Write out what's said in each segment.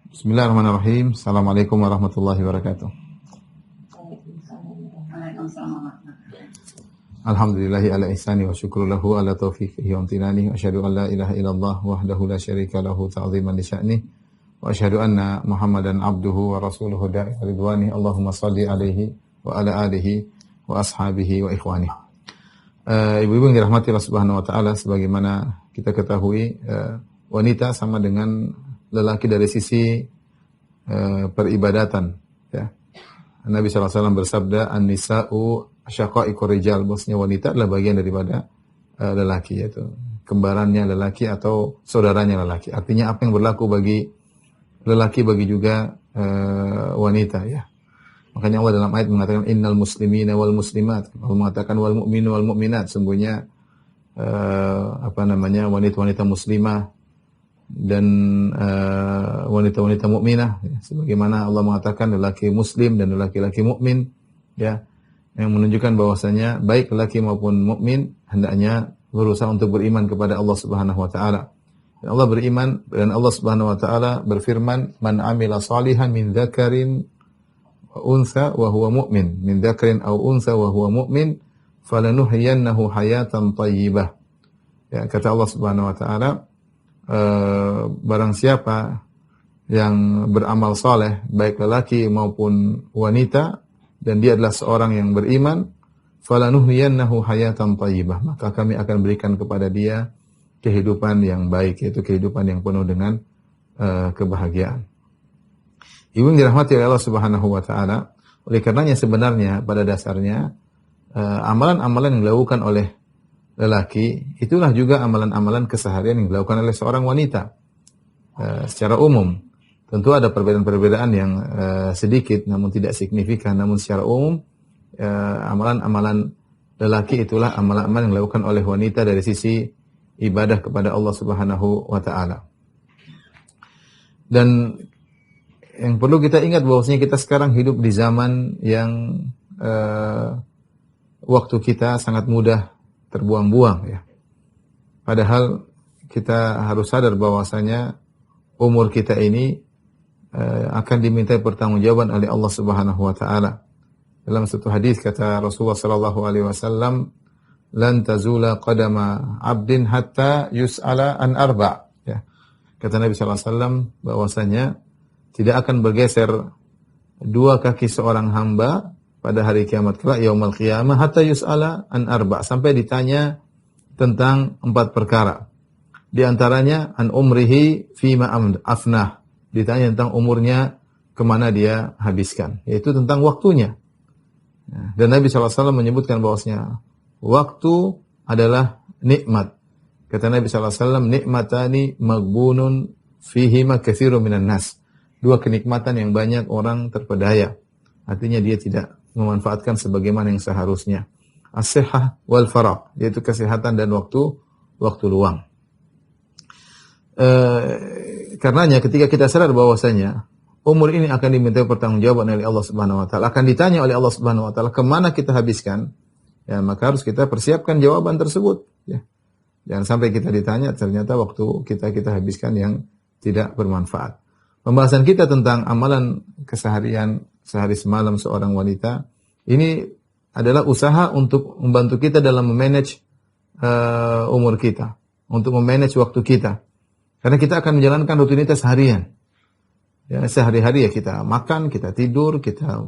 Bismillahirrahmanirrahim. Assalamualaikum warahmatullahi wabarakatuh. Alhamdulillahi ala ihsani wa syukru lahu ala taufiqihi wa amtinani. Wa asyhadu an la ilaha illallah wahdahu la syarika lahu ta'ziman li sya'ni. Wa asyhadu anna Muhammadan abduhu wa rasuluhu da'i ridwani. Allahumma salli alaihi wa ala alihi wa ashabihi wa ikhwani. Ibu-ibu yang dirahmati Allah Subhanahu wa taala, sebagaimana kita ketahui, wanita sama dengan lelaki dari sisi peribadatan, ya. Nabi SAW bersabda, an-nisa'u syaqa'iqur rijal, maksudnya wanita adalah bagian daripada lelaki, yaitu kembarannya lelaki atau saudaranya lelaki. Artinya apa yang berlaku bagi lelaki bagi juga wanita, ya. Makanya Allah dalam ayat mengatakan innal muslimina wal muslimat, Allah mengatakan wal mu'minu wal mu'minat, sungguhnya wanita-wanita muslimah dan wanita-wanita mukminah, ya. Sebagaimana Allah mengatakan lelaki muslim dan lelaki-laki mukmin, ya, yang menunjukkan bahwasanya baik lelaki maupun mukmin hendaknya berusaha untuk beriman kepada Allah Subhanahu wa taala. Dan Allah beriman, dan Allah Subhanahu wa taala berfirman, "Man 'amila shalihan min dzakarin wa untha wa huwa mu'min, min dzakarin aw untha wa huwa mu'min, falanuhyiyannahu hayatan thayyibah." Ya, kata Allah Subhanahu wa taala, barang siapa yang beramal saleh, baik lelaki maupun wanita, dan dia adalah seorang yang beriman, falanuhyiyannahu hayatan thayyibah, maka kami akan berikan kepada dia kehidupan yang baik, yaitu kehidupan yang penuh dengan kebahagiaan. Ibu yang dirahmati oleh Allah Subhanahu wa taala, oleh karenanya sebenarnya pada dasarnya amalan-amalan yang dilakukan oleh lelaki itulah juga amalan-amalan keseharian yang dilakukan oleh seorang wanita secara umum. Tentu ada perbedaan-perbedaan yang sedikit namun tidak signifikan, namun secara umum amalan-amalan lelaki itulah amalan-amalan yang dilakukan oleh wanita dari sisi ibadah kepada Allah Subhanahu wa taala. Dan yang perlu kita ingat bahwasanya kita sekarang hidup di zaman yang waktu kita sangat mudah terbuang-buang, ya. Padahal kita harus sadar bahwasanya umur kita ini akan dimintai pertanggungjawaban oleh Allah Subhanahu wa taala. Dalam satu hadis kata Rasulullah sallallahu alaihi wasallam, "Lan tazula qadama 'abdin hatta yus'ala an arba'." Ya. Kata Nabi sallallahu alaihi wasallam bahwasanya tidak akan bergeser dua kaki seorang hamba pada hari kiamat kelak, yaumul qiyamah, hatta yus'ala an arba', sampai ditanya tentang 4 perkara. Di antaranya an umrihi fima afnah, ditanya tentang umurnya kemana dia habiskan, yaitu tentang waktunya. Dan Nabi SAW menyebutkan bahwasanya waktu adalah nikmat. Kata Nabi SAW, nikmatani maghbunun fihima katsirun minan nas. 2 kenikmatan yang banyak orang terpedaya. Artinya dia tidak memanfaatkan sebagaimana yang seharusnya. As-sihhah wal faragh, yaitu kesehatan dan waktu luang. Karenanya ketika kita sadar bahwasanya umur ini akan diminta pertanggungjawaban oleh Allah Subhanahu wa taala, akan ditanya oleh Allah Subhanahu wa taala kemana kita habiskan, ya, maka harus kita persiapkan jawaban tersebut, ya. Jangan sampai kita ditanya ternyata waktu kita habiskan yang tidak bermanfaat. Pembahasan kita tentang amalan keseharian sehari semalam seorang wanita ini adalah usaha untuk membantu kita dalam memanage umur kita, untuk memanage waktu kita. Karena kita akan menjalankan rutinitas harian. Ya, sehari-hari ya kita makan, kita tidur, kita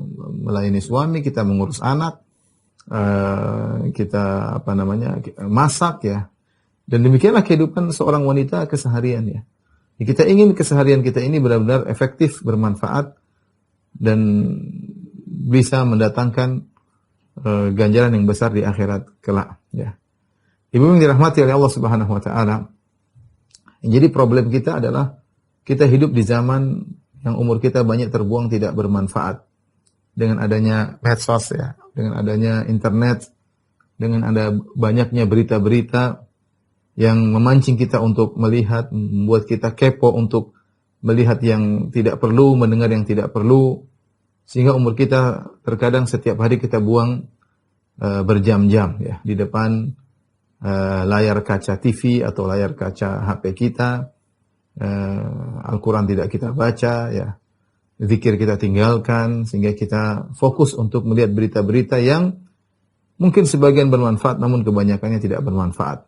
melayani suami, kita mengurus anak, kita masak, ya. Dan demikianlah kehidupan seorang wanita keseharian, ya. Kita ingin keseharian kita ini benar-benar efektif, bermanfaat, dan bisa mendatangkan ganjaran yang besar di akhirat kelak, ya. Ibu yang dirahmati oleh Allah Subhanahu wa taala, jadi problem kita adalah kita hidup di zaman yang umur kita banyak terbuang tidak bermanfaat. Dengan adanya medsos, ya, dengan adanya internet, dengan ada banyaknya berita-berita yang memancing kita untuk melihat, membuat kita kepo untuk melihat yang tidak perlu, mendengar yang tidak perlu, sehingga umur kita terkadang setiap hari kita buang berjam-jam, ya, di depan layar kaca TV atau layar kaca HP kita, Al-Quran tidak kita baca, ya, zikir kita tinggalkan, sehingga kita fokus untuk melihat berita-berita yang mungkin sebagian bermanfaat, namun kebanyakannya tidak bermanfaat.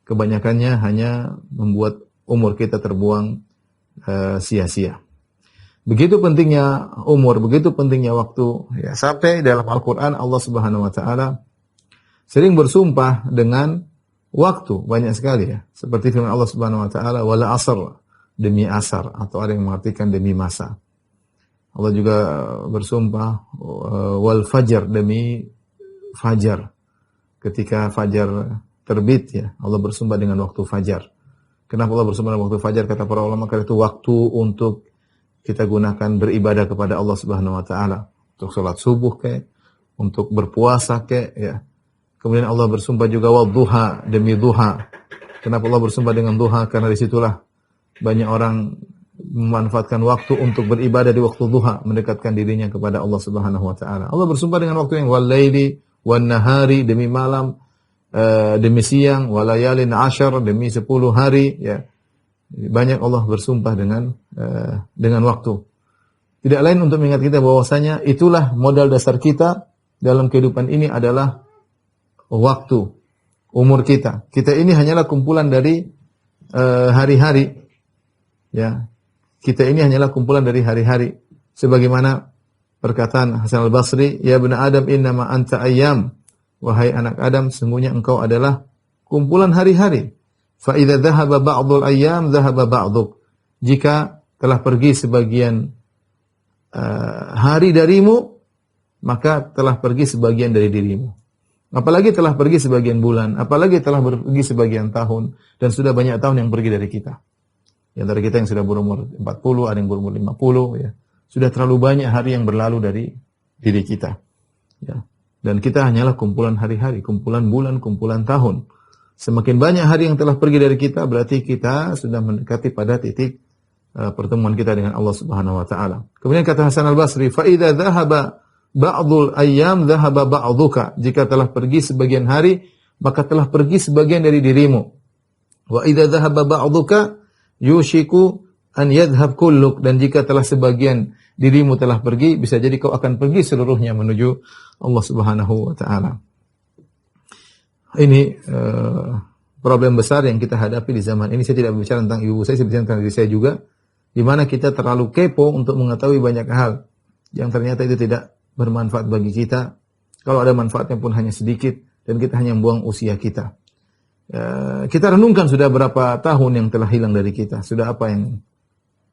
Kebanyakannya hanya membuat umur kita terbuang sia-sia. Begitu pentingnya umur, begitu pentingnya waktu, ya, sampai dalam Al-Quran Allah Subhanahu wa Ta'ala sering bersumpah dengan waktu, banyak sekali, ya. Seperti firman Allah Subhanahu wa Ta'ala, wala asr, demi asar, atau ada yang mengartikan demi masa. Allah juga bersumpah wal fajar, demi fajar. Ketika fajar terbit, ya, Allah bersumpah dengan waktu fajar. Kenapa Allah bersumpah dengan waktu fajar? Kata para ulama, karena itu waktu untuk kita gunakan beribadah kepada Allah Subhanahu wa Ta'ala, untuk salat subuh kayak, untuk berpuasa kayak, ya. Kemudian Allah bersumpah juga wadduha, demi duha. Kenapa Allah bersumpah dengan duha? Karena disitulah banyak orang memanfaatkan waktu untuk beribadah di waktu duha, mendekatkan dirinya kepada Allah Subhanahu wa Ta'ala. Allah bersumpah dengan waktu yang wal laili wan nahari, demi malam, demi siang, walayalin ashar, demi 10 hari, ya. Banyak Allah bersumpah dengan waktu. Tidak lain untuk mengingat kita bahwasanya itulah modal dasar kita dalam kehidupan ini adalah waktu, umur kita. Kita ini hanyalah kumpulan dari hari-hari, ya. Kita ini hanyalah kumpulan dari hari-hari. Sebagaimana perkataan Hasan al-Basri, ya bani Adam innama anta ayyam. Wahai anak Adam, sesungguhnya engkau adalah kumpulan hari-hari. Fa idza dhahaba ba'dul ayyam dhahaba ba'duk. Jika telah pergi sebagian hari darimu, maka telah pergi sebagian dari dirimu. Apalagi telah pergi sebagian bulan, apalagi telah pergi sebagian tahun, dan sudah banyak tahun yang pergi dari kita. Di antara kita yang sudah berumur 40, ada yang berumur 50, ya. Sudah terlalu banyak hari yang berlalu dari diri kita. Ya. Dan kita hanyalah kumpulan hari-hari, kumpulan bulan, kumpulan tahun. Semakin banyak hari yang telah pergi dari kita, berarti kita sudah mendekati pada titik pertemuan kita dengan Allah Subhanahu wa Ta'ala. Kemudian kata Hasan al-Basri, fa idza dhahaba ba'dul ayyam dhahaba ba'duka. Jika telah pergi sebagian hari, maka telah pergi sebagian dari dirimu. Wa idza dhahaba ba'duka yushiku an yadhhab kulluk. Dan jika telah sebagian dirimu telah pergi, bisa jadi kau akan pergi seluruhnya menuju Allah Subhanahu wa Ta'ala. Ini problem besar yang kita hadapi di zaman ini. Saya tidak berbicara tentang ibu saya bicara tentang diri saya juga, di mana kita terlalu kepo untuk mengetahui banyak hal yang ternyata itu tidak bermanfaat bagi kita. Kalau ada manfaatnya pun hanya sedikit, dan kita hanya membuang usia kita. Kita renungkan sudah berapa tahun yang telah hilang dari kita. Sudah apa yang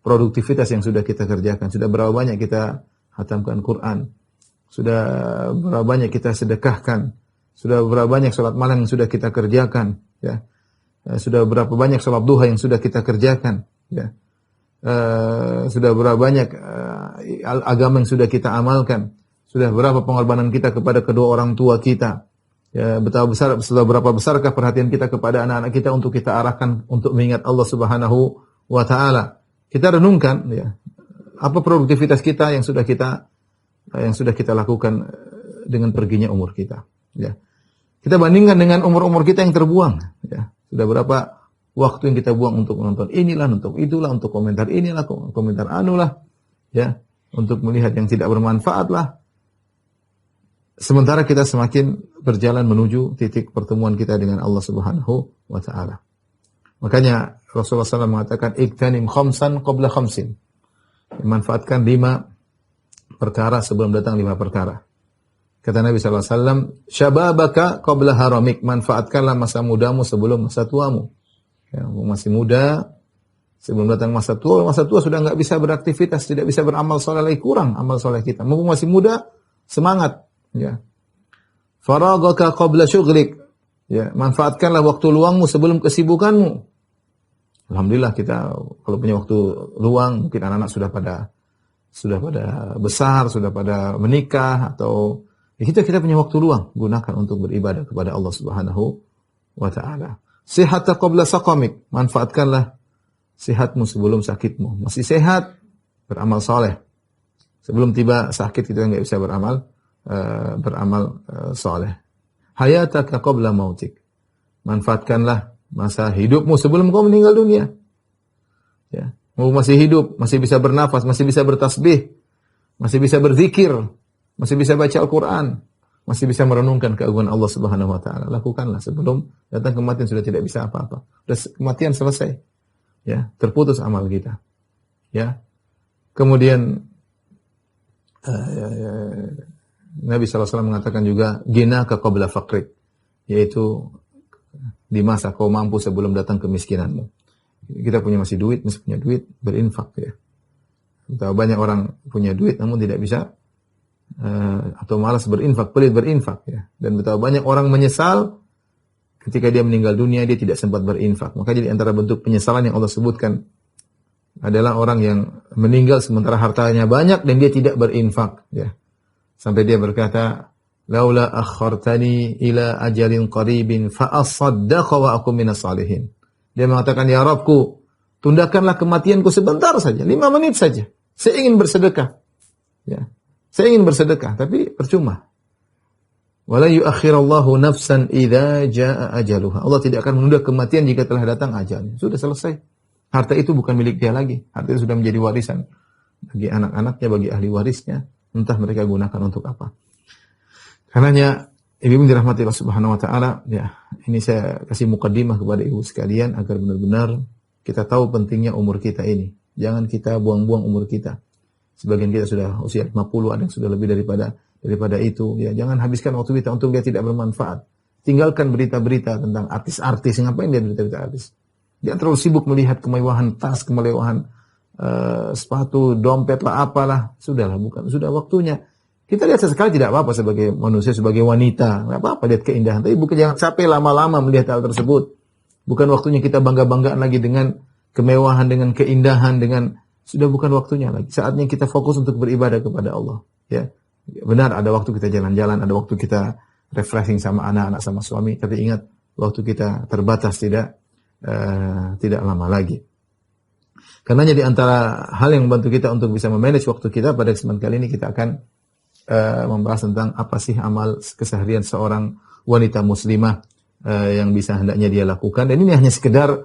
produktivitas yang sudah kita kerjakan. Sudah berapa banyak kita hatamkan Quran. Sudah berapa banyak kita sedekahkan. Sudah berapa banyak salat malam yang sudah kita kerjakan. Ya. Sudah berapa banyak salat duha yang sudah kita kerjakan. Ya. Sudah berapa banyak agama yang sudah kita amalkan. Sudah berapa pengorbanan kita kepada kedua orang tua kita. Ya, sudah berapa besarkah perhatian kita kepada anak-anak kita untuk kita arahkan untuk mengingat Allah Subhanahu wa Ta'ala. Kita renungkan, ya, apa produktivitas kita yang sudah kita lakukan dengan perginya umur kita. Ya. Kita bandingkan dengan umur-umur kita yang terbuang. Ya. Sudah berapa waktu yang kita buang untuk menonton inilah, untuk itulah, untuk komentar inilah, komentar anulah, ya, untuk melihat yang tidak bermanfaat lah. Sementara kita semakin berjalan menuju titik pertemuan kita dengan Allah Subhanahu wa Ta'ala. Makanya Rasulullah SAW mengatakan, iktanim khamsan qabla khamsin. Manfaatkan 5 perkara sebelum datang 5 perkara. Kata Nabi SAW, syababaka qabla haramik. Manfaatkanlah masa mudamu sebelum masa tuamu. Ya, masih muda, sebelum datang masa tua sudah nggak bisa beraktivitas, tidak bisa beramal soleh lagi, kurang amal soleh kita. Mumpung masih muda, semangat. Ya. Faragaka qabla syughlik. Ya, manfaatkanlah waktu luangmu sebelum kesibukanmu. Alhamdulillah kita kalau punya waktu luang, mungkin anak-anak sudah pada besar, sudah pada menikah, atau ya kita punya waktu luang, gunakan untuk beribadah kepada Allah Subhanahu wa Ta'ala. Sihata qabla saqamik. Manfaatkanlah sehatmu sebelum sakitmu. Masih sehat, beramal soleh. Sebelum tiba sakit kita nggak bisa beramal soleh. Hayataka qabla mautik. Manfaatkanlah masa hidupmu sebelum kau meninggal dunia. Ya. Mumpung masih hidup, masih bisa bernafas, masih bisa bertasbih, masih bisa berzikir, masih bisa baca Al-Quran, masih bisa merenungkan keagungan Allah Subhanahu wa taala. Lakukanlah sebelum datang kematian sudah tidak bisa apa-apa. Sudah kematian selesai. Ya, terputus amal kita. Ya. Kemudian Nabi SAW mengatakan juga ginaka qabla faqrik, yaitu di masa kau mampu sebelum datang kemiskinanmu. Kita masih punya duit, berinfak ya. Betapa banyak orang punya duit namun tidak bisa atau malas berinfak, pelit berinfak ya. Dan betapa banyak orang menyesal ketika dia meninggal dunia dia tidak sempat berinfak. Maka jadi antara bentuk penyesalan yang Allah sebutkan adalah orang yang meninggal sementara hartanya banyak dan dia tidak berinfak ya. Sampai dia berkata, "Laula akhartani ila ajalin qaribin fa asaddaqa wa akum minas salihin." Dia mengatakan, "Ya Rabbku, tundakanlah kematianku sebentar saja, 5 menit saja. Saya ingin bersedekah." Ya. Saya ingin bersedekah, tapi percuma. Wala yuakhirallahu nafsan idza jaa ajaluha. Allah tidak akan menunda kematian jika telah datang ajalnya. Sudah selesai. Harta itu bukan milik dia lagi. Harta itu sudah menjadi warisan bagi anak-anaknya, bagi ahli warisnya. Entah mereka gunakan untuk apa. Karenanya ibu dirahmati Allah Subhanahu wa taala, ya, ini saya kasih mukaddimah kepada ibu sekalian agar benar-benar kita tahu pentingnya umur kita ini. Jangan kita buang-buang umur kita. Sebagian kita sudah usia 50, ada yang sudah lebih daripada itu. Ya, jangan habiskan waktu kita untuk dia tidak bermanfaat. Tinggalkan berita-berita tentang artis-artis. Ngapain dia berita-berita artis? Dia terlalu sibuk melihat kemewahan tas, kemewahan sepatu, dompet lah, apalah. Sudahlah, sudah waktunya. Kita lihat sesekali tidak apa-apa sebagai manusia, sebagai wanita. Tidak apa-apa lihat keindahan. Tapi bukan jangan capek lama-lama melihat hal tersebut. Bukan waktunya kita bangga-banggaan lagi dengan kemewahan, dengan keindahan, sudah bukan waktunya lagi. Saatnya kita fokus untuk beribadah kepada Allah. Ya, benar ada waktu kita jalan-jalan, ada waktu kita refreshing sama anak-anak, sama suami. Tapi ingat, waktu kita terbatas, tidak lama lagi. Karenanya di antara hal yang membantu kita untuk bisa memanage waktu kita, pada kesempatan kali ini kita akan membahas tentang apa sih amal keseharian seorang wanita muslimah yang bisa hendaknya dia lakukan. Dan ini hanya sekedar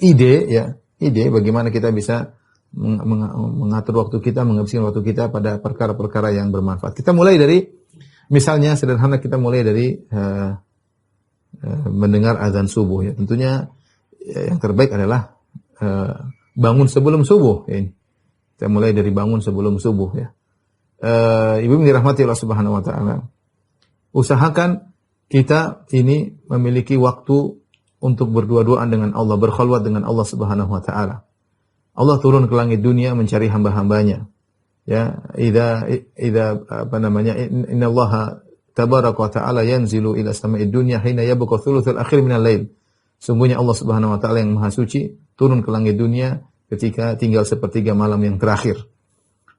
ide bagaimana kita bisa mengatur waktu kita, menghabiskan waktu kita pada perkara-perkara yang bermanfaat. Kita mulai dari, misalnya sederhana, kita mulai dari mendengar azan subuh. Ya. Tentunya yang terbaik adalah bangun sebelum subuh. Ya. Kita mulai dari bangun sebelum subuh. Ya. Ibu dirahmati Allah Subhanahu Wa Taala. Usahakan kita ini memiliki waktu untuk berdua-duaan dengan Allah, berkhalwat dengan Allah Subhanahu wa taala. Allah turun ke langit dunia mencari hamba-hambanya. Ya, innallaha tabaraka wa ta'ala yanzilu ila sama'id dunya hina yabqa thuluthul akhir minal lail. Sungguhnya Allah Subhanahu wa taala yang Maha Suci turun ke langit dunia ketika tinggal sepertiga malam yang terakhir.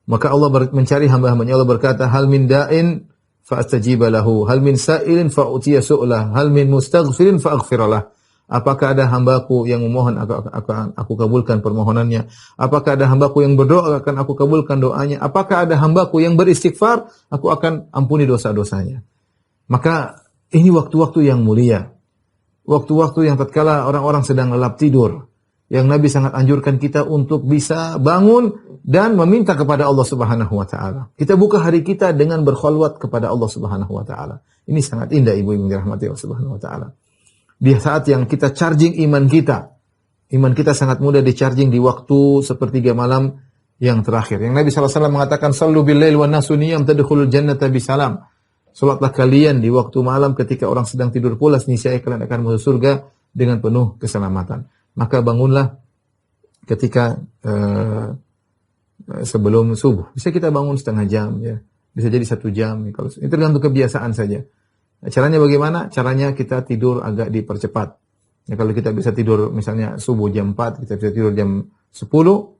Maka Allah mencari hamba-hambanya. Allah berkata, "Hal min da'in fa astajiba lahu, hal min sa'ilin fa utiya su'lah, hal min mustaghfirin fa aghfiralah." Apakah ada hambaku yang memohon akan aku kabulkan permohonannya? Apakah ada hambaku yang berdoa akan aku kabulkan doanya? Apakah ada hambaku yang beristighfar, aku akan ampuni dosa-dosanya? Maka ini waktu-waktu yang mulia. Waktu-waktu yang tatkala orang-orang sedang lelap tidur. Yang Nabi sangat anjurkan kita untuk bisa bangun dan meminta kepada Allah Subhanahu wa taala. Kita buka hari kita dengan berkhalwat kepada Allah Subhanahu wa taala. Ini sangat indah ibu-ibu yang dirahmati Allah Subhanahu wa taala. Di saat yang kita charging iman kita sangat mudah di-charging di waktu sepertiga malam yang terakhir. Yang Nabi SAW mengatakan, "Sallu bil-lail wan nasu niyam tadkhulul jannata bisalam." Salatlah kalian di waktu malam ketika orang sedang tidur pulas, niscaya kalian akan masuk surga dengan penuh keselamatan. Maka bangunlah ketika sebelum subuh. Bisa kita bangun setengah jam, ya. Bisa jadi 1 jam. Kalau itu tergantung kebiasaan saja. Caranya bagaimana? Caranya kita tidur agak dipercepat. Ya, kalau kita bisa tidur misalnya subuh jam 4, kita bisa tidur jam 10,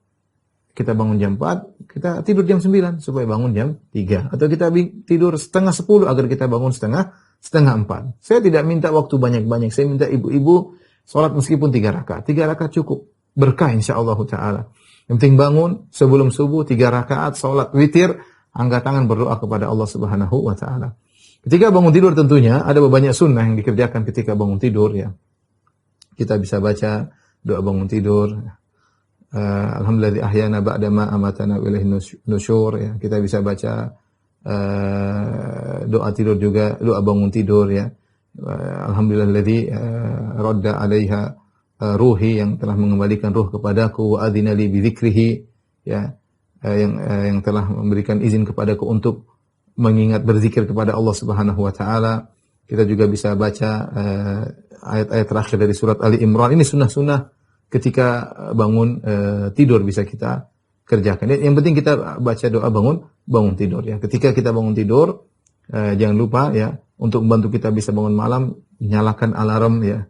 kita bangun jam 4, kita tidur jam 9 supaya bangun jam 3. Atau kita tidur setengah 10 agar kita bangun setengah 4. Saya tidak minta waktu banyak-banyak. Saya minta ibu-ibu sholat meskipun 3 rakaat. 3 rakaat cukup. Berkah insyaAllah ta'ala. Yang penting bangun sebelum subuh 3 rakaat, sholat witir, angkat tangan berdoa kepada Allah Subhanahu wa ta'ala. Ketika bangun tidur tentunya ada banyak sunnah yang dikerjakan ketika bangun tidur, ya. Kita bisa baca doa bangun tidur. Alhamdulillah ahyana ba'da ma amatana wa ilaihin nusyur, ya. Kita bisa baca doa tidur juga, doa bangun tidur, ya. Alhamdulillahilladzi radda 'alaiha ruhi, yang telah mengembalikan ruh kepadaku, wa adzina li bi dzikrihi, ya. Yang telah memberikan izin kepadaku untuk mengingat berzikir kepada Allah Subhanahu wa taala. Kita juga bisa baca ayat-ayat terakhir dari surat Ali Imran. Ini sunnah-sunnah ketika bangun tidur bisa kita kerjakan. Yang penting kita baca doa bangun tidur, ya. Ketika kita bangun tidur, jangan lupa, ya, untuk membantu kita bisa bangun malam, nyalakan alarm, ya.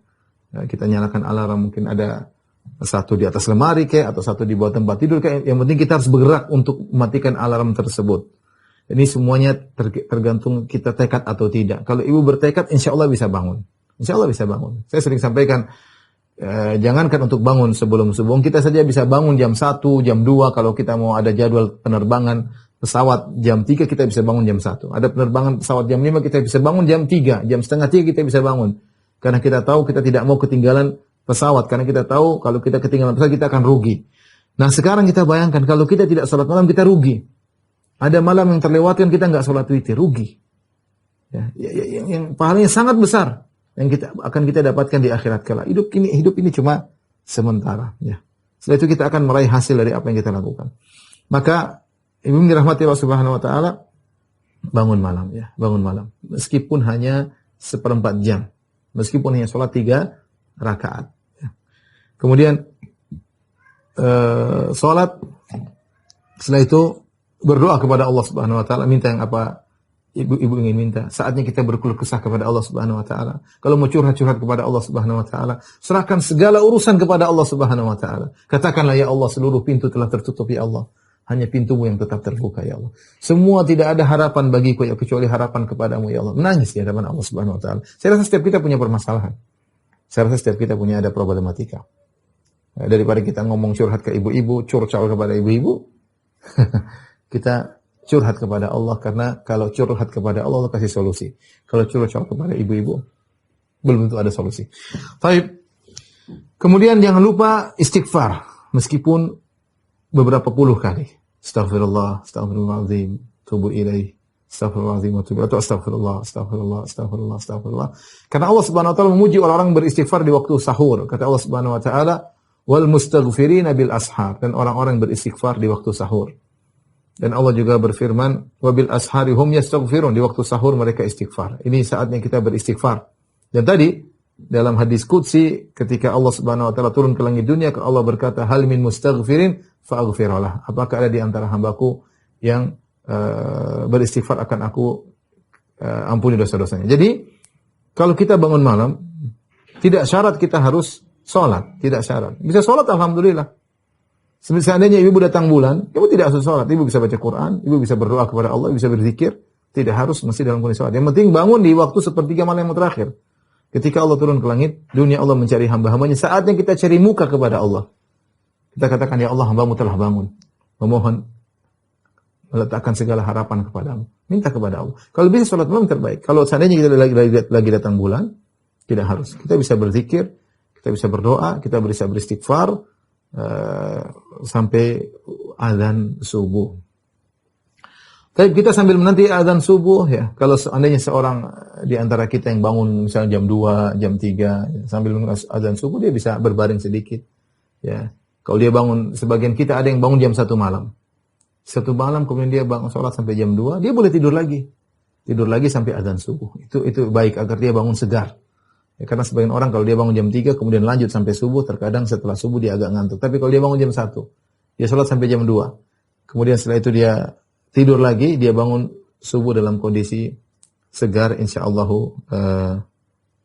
Kita nyalakan alarm, mungkin ada satu di atas lemari kayak, atau satu di bawah tempat tidur kayak. Yang penting kita harus bergerak untuk mematikan alarm tersebut. Ini semuanya tergantung kita tekad atau tidak. Kalau ibu bertekad, insya Allah bisa bangun. Insya Allah bisa bangun. Saya sering sampaikan, jangankan untuk bangun sebelum subuh, kita saja bisa bangun jam 1, jam 2, kalau kita mau ada jadwal penerbangan pesawat jam 3, kita bisa bangun jam 1. Ada penerbangan pesawat jam 5, kita bisa bangun jam 3, jam setengah 3 kita bisa bangun. Karena kita tahu kita tidak mau ketinggalan pesawat, karena kita tahu kalau kita ketinggalan pesawat kita akan rugi. Nah sekarang kita bayangkan kalau kita tidak sholat malam, kita rugi. Ada malam yang terlewatkan kita nggak sholat witir, rugi. Ya, yang pahalanya sangat besar yang kita dapatkan di akhirat kala. Hidup ini cuma sementara, ya. Setelah itu kita akan meraih hasil dari apa yang kita lakukan. Maka ibu dirahmati Allah Subhanahu wa taala, bangun malam, ya, bangun malam. Meskipun hanya 1/4 jam. Meskipun hanya sholat 3 rakaat, ya. Kemudian sholat, setelah itu berdoa kepada Allah Subhanahu wa taala, minta yang apa ibu ingin minta. Saatnya kita berkeluh kesah kepada Allah Subhanahu wa taala. Kalau mau curhat kepada Allah Subhanahu wa taala, serahkan segala urusan kepada Allah Subhanahu wa taala. Katakanlah, ya Allah, seluruh pintu telah tertutup, ya Allah. Hanya pintumu yang tetap terbuka, ya Allah. Semua tidak ada harapan bagiku, ya, kecuali harapan kepadamu, ya Allah. Menangis di hadapan Allah Subhanahu wa taala. Saya rasa setiap kita punya permasalahan. Saya rasa setiap kita punya ada problematika. Daripada kita ngomong curhat ke ibu-ibu, curcol kepada ibu-ibu, kita curhat kepada Allah, karena kalau curhat kepada Allah, Allah kasih solusi. Kalau curhat kepada ibu-ibu, belum tentu ada solusi. Baik. Kemudian jangan lupa istighfar, meskipun beberapa puluh kali. Astaghfirullah, astaghfirullahaladzim, tubu ilaih, astaghfirullahaladzim, tubu, atau astaghfirullah, astaghfirullah, astaghfirullah, astaghfirullah. Karena Allah Subhanahu wa taala memuji orang-orang beristighfar di waktu sahur. Kata Allah Subhanahu wa taala, wal mustaghfirina bil ashar, dan orang-orang beristighfar di waktu sahur. Dan Allah juga berfirman, wabil ashari hum yastaghfirun, di waktu sahur mereka istighfar. Ini saatnya kita beristighfar. Dan tadi dalam hadis qudsi, ketika Allah Subhanahu wa taala turun ke langit dunia, Allah berkata, hal min mustaghfirin fa'aghfirlah. Apakah ada di antara hambaku yang beristighfar, akan aku ampuni dosa-dosanya. Jadi kalau kita bangun malam, tidak syarat kita harus sholat, tidak syarat. Bisa sholat, alhamdulillah. Seandainya ibu datang bulan, ibu tidak harus sholat, ibu bisa baca Quran, ibu bisa berdoa kepada Allah, ibu bisa berzikir, tidak harus mesti dalam kondisi sholat. Yang penting bangun di waktu 1/3 malam yang terakhir. Ketika Allah turun ke langit dunia, Allah mencari hamba-hambanya. Saatnya kita cari muka kepada Allah. Kita katakan, ya Allah, hambamu telah bangun, memohon, meletakkan segala harapan kepadamu. Minta kepada Allah. Kalau bisa sholat malam terbaik. Kalau seandainya kita lagi datang bulan, tidak harus. Kita bisa berzikir, kita bisa berdoa, kita bisa beristighfar, sampai azan subuh. Tapi kita sambil menanti azan subuh, ya, kalau seandainya seorang di antara kita yang bangun misalnya jam 2, jam 3, ya, sambil menunggu azan subuh, dia bisa berbaring sedikit, ya. Kalau dia bangun, sebagian kita ada yang bangun jam 1 malam. 1 malam kemudian dia bangun sholat sampai jam 2, dia boleh tidur lagi. Tidur lagi sampai azan subuh. Itu baik agar dia bangun segar. Ya, karena sebagian orang kalau dia bangun jam 3 kemudian lanjut sampai subuh, terkadang setelah subuh dia agak ngantuk. Tapi kalau dia bangun jam 1, dia sholat sampai jam 2. Kemudian setelah itu dia tidur lagi, dia bangun subuh dalam kondisi segar insyaallah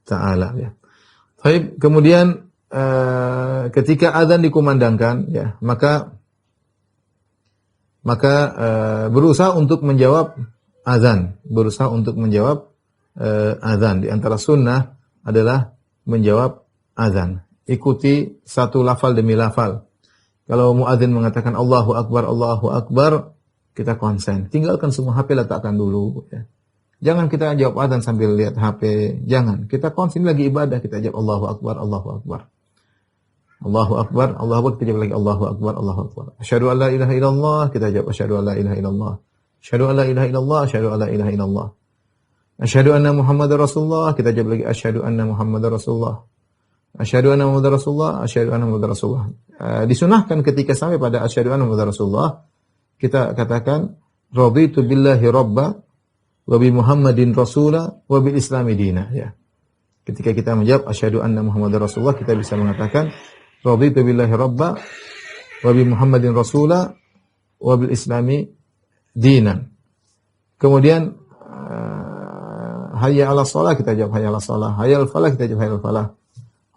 taala, ya. Baik, kemudian ketika azan dikumandangkan, ya, maka berusaha untuk menjawab azan, azan. Di antara sunnah adalah menjawab azan. Ikuti satu lafal demi lafal. Kalau muadzin mengatakan Allahu Akbar, kita konsen. Tinggalkan semua HP, letakkan dulu, ya. Jangan kita jawab adzan sambil lihat HP. Jangan. Kita konsen lagi ibadah, kita jawab Allahu Akbar, Allahu Akbar. Allahu Akbar, Allahu Akbar, kita jawab lagi Allahu Akbar, Allahu Akbar. Asyhadu an la ilaha illallah, kita jawab asyhadu an la ilaha illallah. Asyhadu an la ilaha illallah, asyhadu an la ilaha illallah. Asyhadu anna Muhammadar Rasulullah, kita jawab lagi asyhadu anna Muhammadar Rasulullah. Asyhadu anna Muhammadar Rasulullah, asyhadu anna Muhammadar Rasulullah. Disunahkan ketika sampai pada asyhadu anna Muhammadar Rasulullah, kita katakan raditu billahi rabba wa bi Muhammadin rasula wa bil islami dina, ya. Ketika kita menjawab asyhadu anna Muhammadar Rasulullah, kita bisa mengatakan raditu billahi rabba wa bi Muhammadin rasula wa bil islami dinan. Kemudian hayya 'alas shalah, kita jawab hayya 'alas shalah. Hayya 'alal falah, kita jawab hayya 'alal falah.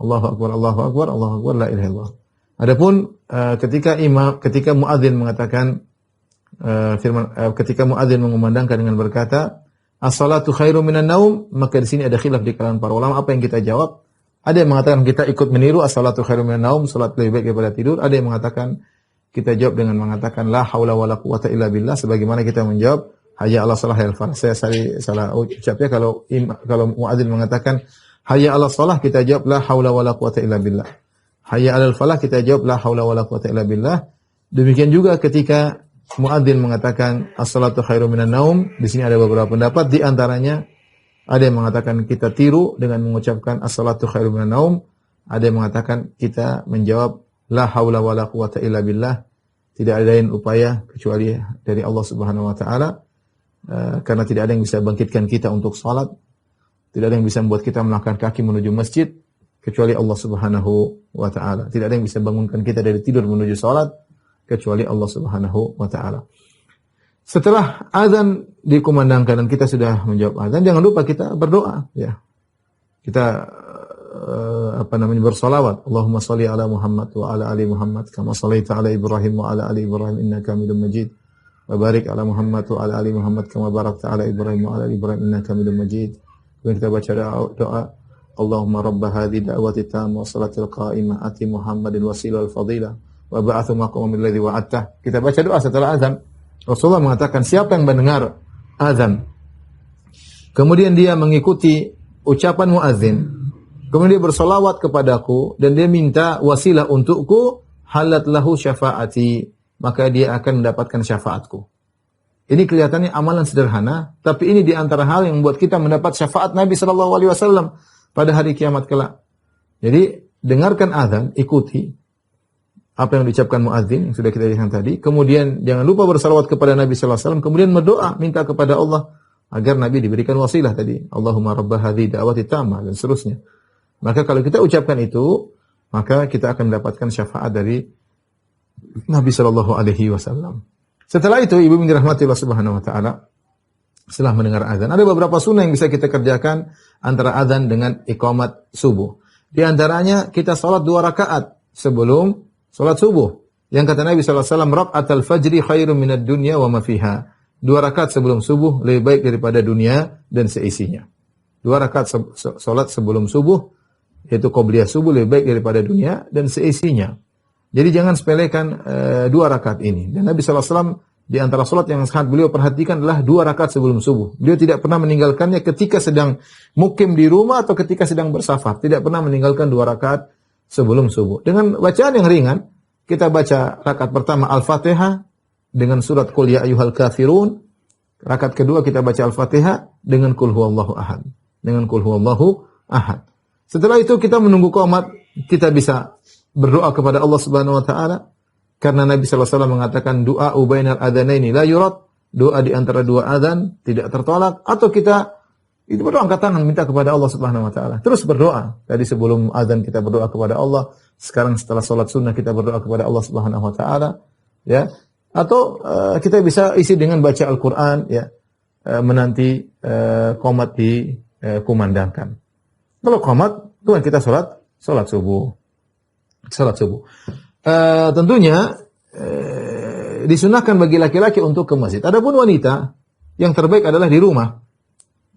Allahu akbar, Allahu akbar, Allahu akbar, la ilaha illallah. Adapun ketika muadzin mengatakan ketika muadzin mengumandangkan dengan berkata as-salatu khairum minan naum, maka di sini ada khilaf di kalangan para ulama apa yang kita jawab. Ada yang mengatakan kita ikut meniru as-salatu khairum minan naum, salat lebih baik daripada tidur. Ada yang mengatakan kita jawab dengan mengatakan la haula wala quwata illa billah, sebagaimana kita menjawab hayya 'alas shalah hayya 'alal falah. Saya salah ucapnya kalau muadzin mengatakan hayya 'alas shalah, kita jawab la haula wala quwata illa billah. Hayya 'alal falah, kita jawab la haula wala quwata illa billah. Demikian juga ketika muadzin mengatakan as-salatu khairum minan naum, di sini ada beberapa pendapat, di antaranya ada yang mengatakan kita tiru dengan mengucapkan as-salatu khairum minan naum, ada yang mengatakan kita menjawab la haula wala quwata illa billah, tidak ada lain upaya kecuali dari Allah Subhanahu wa taala, karena tidak ada yang bisa bangkitkan kita untuk salat, tidak ada yang bisa membuat kita melangkah kaki menuju masjid kecuali Allah Subhanahu wa taala, tidak ada yang bisa bangunkan kita dari tidur menuju salat kecuali Allah Subhanahu wa taala. Setelah azan dikumandangkan dan kita sudah menjawab azan, jangan lupa kita berdoa, ya. Kita bersolawat. Allahumma shalli ala Muhammad wa ala ali Muhammad kama shallaita ala Ibrahim wa ala ali Ibrahim innaka Hamidum Majid. Wa barik ala Muhammad wa ala ali Muhammad kama barakta ala Ibrahim wa ala ali Ibrahim innaka Hamidum Majid. Kemudian kita baca doa Allahumma rabb hadhihi da'wati tammah wa salatil qa'imah ati Muhammadin wasilah al-fadilah wa ba'athu maqamam alladhi wa'adtah. Kita baca doa setelah azan. Rasulullah mengatakan siapa yang mendengar azan kemudian dia mengikuti ucapan muadzin, kemudian dia bersolawat kepadaku dan dia minta wasilah untukku, halat lahu syafaati, maka dia akan mendapatkan syafaatku. Ini kelihatannya amalan sederhana, tapi ini di antara hal yang membuat kita mendapat syafaat Nabi sallallahu alaihi wasallam pada hari kiamat kelak. Jadi dengarkan azan, ikuti apa yang diucapkan muadzin yang sudah kita lihat tadi. Kemudian jangan lupa bersalawat kepada Nabi sallallahu alaihi wasallam, kemudian berdoa minta kepada Allah agar Nabi diberikan wasilah tadi. Allahumma rabb hadhihi da'wati tammah dan seterusnya. Maka kalau kita ucapkan itu, maka kita akan mendapatkan syafaat dari Nabi sallallahu alaihi wasallam. Setelah itu, ibu yang dirahmati Allah Subhanahu wa taala, setelah mendengar azan, ada beberapa sunnah yang bisa kita kerjakan antara azan dengan iqamat subuh. Di antaranya kita salat 2 rakaat sebelum salat subuh. Yang kata Nabi sallallahu alaihi wasallam, raka'atul fajri khairum minad dunya wa ma fiha. 2 rakaat sebelum subuh lebih baik daripada dunia dan seisinya. 2 rakaat salat sebelum subuh, yaitu qobliyah subuh, lebih baik daripada dunia dan seisinya. Jadi jangan sepelekan 2 rakaat ini. Dan Nabi sallallahu alaihi wasallam di antara salat yang sangat beliau perhatikan adalah 2 rakaat sebelum subuh. Beliau tidak pernah meninggalkannya ketika sedang mukim di rumah atau ketika sedang bersafar. Tidak pernah meninggalkan 2 rakaat sebelum subuh. Dengan bacaan yang ringan, kita baca rakaat pertama Al-Fatihah dengan surat Qul ya ayyuhal kafirun. Rakaat kedua kita baca Al-Fatihah dengan Qul huwallahu ahad. Dengan Qul huwallahu ahad. Setelah itu kita menunggu qomat, kita bisa berdoa kepada Allah Subhanahu wa taala karena Nabi sallallahu alaihi wasallam mengatakan doa bainal adzanaini la yurad, doa di antara 2 adzan tidak tertolak, atau kita itu berdoa angkat tangan minta kepada Allah Subhanahu wa taala. Terus berdoa. Tadi sebelum azan kita berdoa kepada Allah, sekarang setelah salat sunnah kita berdoa kepada Allah Subhanahu wa taala, ya. Atau kita bisa isi dengan baca Al-Qur'an, ya. Menanti qomat dikumandangkan. Kalau qomat, itu kan kita salat subuh. Salat subuh. Tentunya disunahkan bagi laki-laki untuk ke masjid. Adapun wanita, yang terbaik adalah di rumah.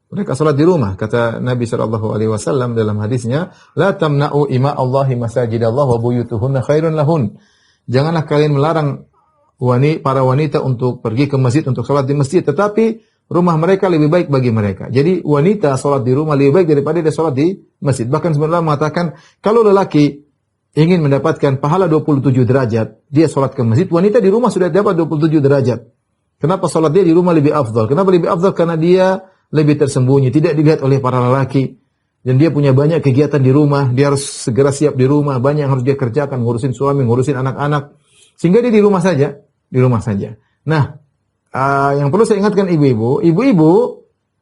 Mereka salat di rumah. Kata Nabi sallallahu alaihi wasallam dalam hadisnya, la tamna'u ima Allahi masajidallah wa buyutuhunna khairun lahun. Janganlah kalian melarang para wanita untuk pergi ke masjid untuk salat di masjid, tetapi rumah mereka lebih baik bagi mereka. Jadi wanita sholat di rumah lebih baik daripada dia sholat di masjid. Bahkan sebenarnya mengatakan kalau lelaki ingin mendapatkan pahala 27 derajat, dia sholat ke masjid, wanita di rumah sudah dapat 27 derajat. Kenapa sholat dia di rumah lebih afdal? Kenapa lebih afdal? Karena dia lebih tersembunyi, tidak dilihat oleh para lelaki. Dan dia punya banyak kegiatan di rumah, dia harus segera siap di rumah, banyak yang harus dia kerjakan, ngurusin suami, ngurusin anak-anak. Sehingga dia di rumah saja, di rumah saja. Nah, yang perlu saya ingatkan ibu-ibu,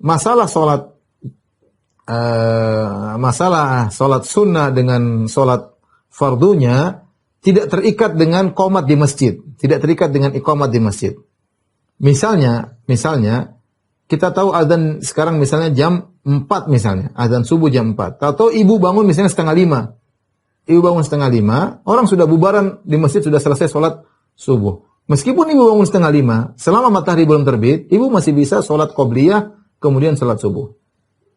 masalah sholat sunnah dengan sholat fardunya tidak terikat dengan qomat di masjid, tidak terikat dengan iqamat di masjid. Misalnya kita tahu azan sekarang misalnya jam 4 misalnya, azan subuh jam 4. Atau ibu bangun misalnya setengah 5. Ibu bangun setengah 5, orang sudah bubaran di masjid, sudah selesai sholat subuh. Meskipun ibu bangun setengah 5, selama matahari belum terbit, ibu masih bisa sholat qobliyah, kemudian sholat subuh.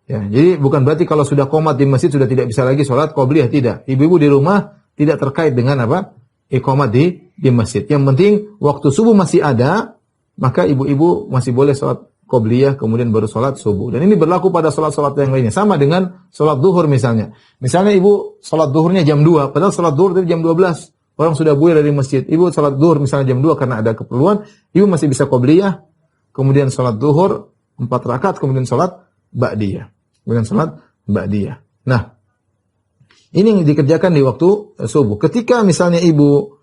Ya, jadi bukan berarti kalau sudah qomat di masjid sudah tidak bisa lagi sholat qobliyah, tidak. Ibu-ibu di rumah tidak terkait dengan apa? Iqamat di masjid. Yang penting waktu subuh masih ada, maka ibu-ibu masih boleh sholat qobliyah, kemudian baru sholat subuh. Dan ini berlaku pada sholat-sholat yang lainnya. Sama dengan sholat duhur misalnya. Misalnya ibu sholat duhurnya jam 2, padahal sholat duhur dari jam 12. Orang sudah buir dari masjid. Ibu sholat duhur misalnya jam 2 karena ada keperluan. Ibu masih bisa qobliyah, kemudian sholat duhur 4 rakaat, kemudian sholat ba'diyah. Nah, ini yang dikerjakan di waktu subuh. Ketika misalnya ibu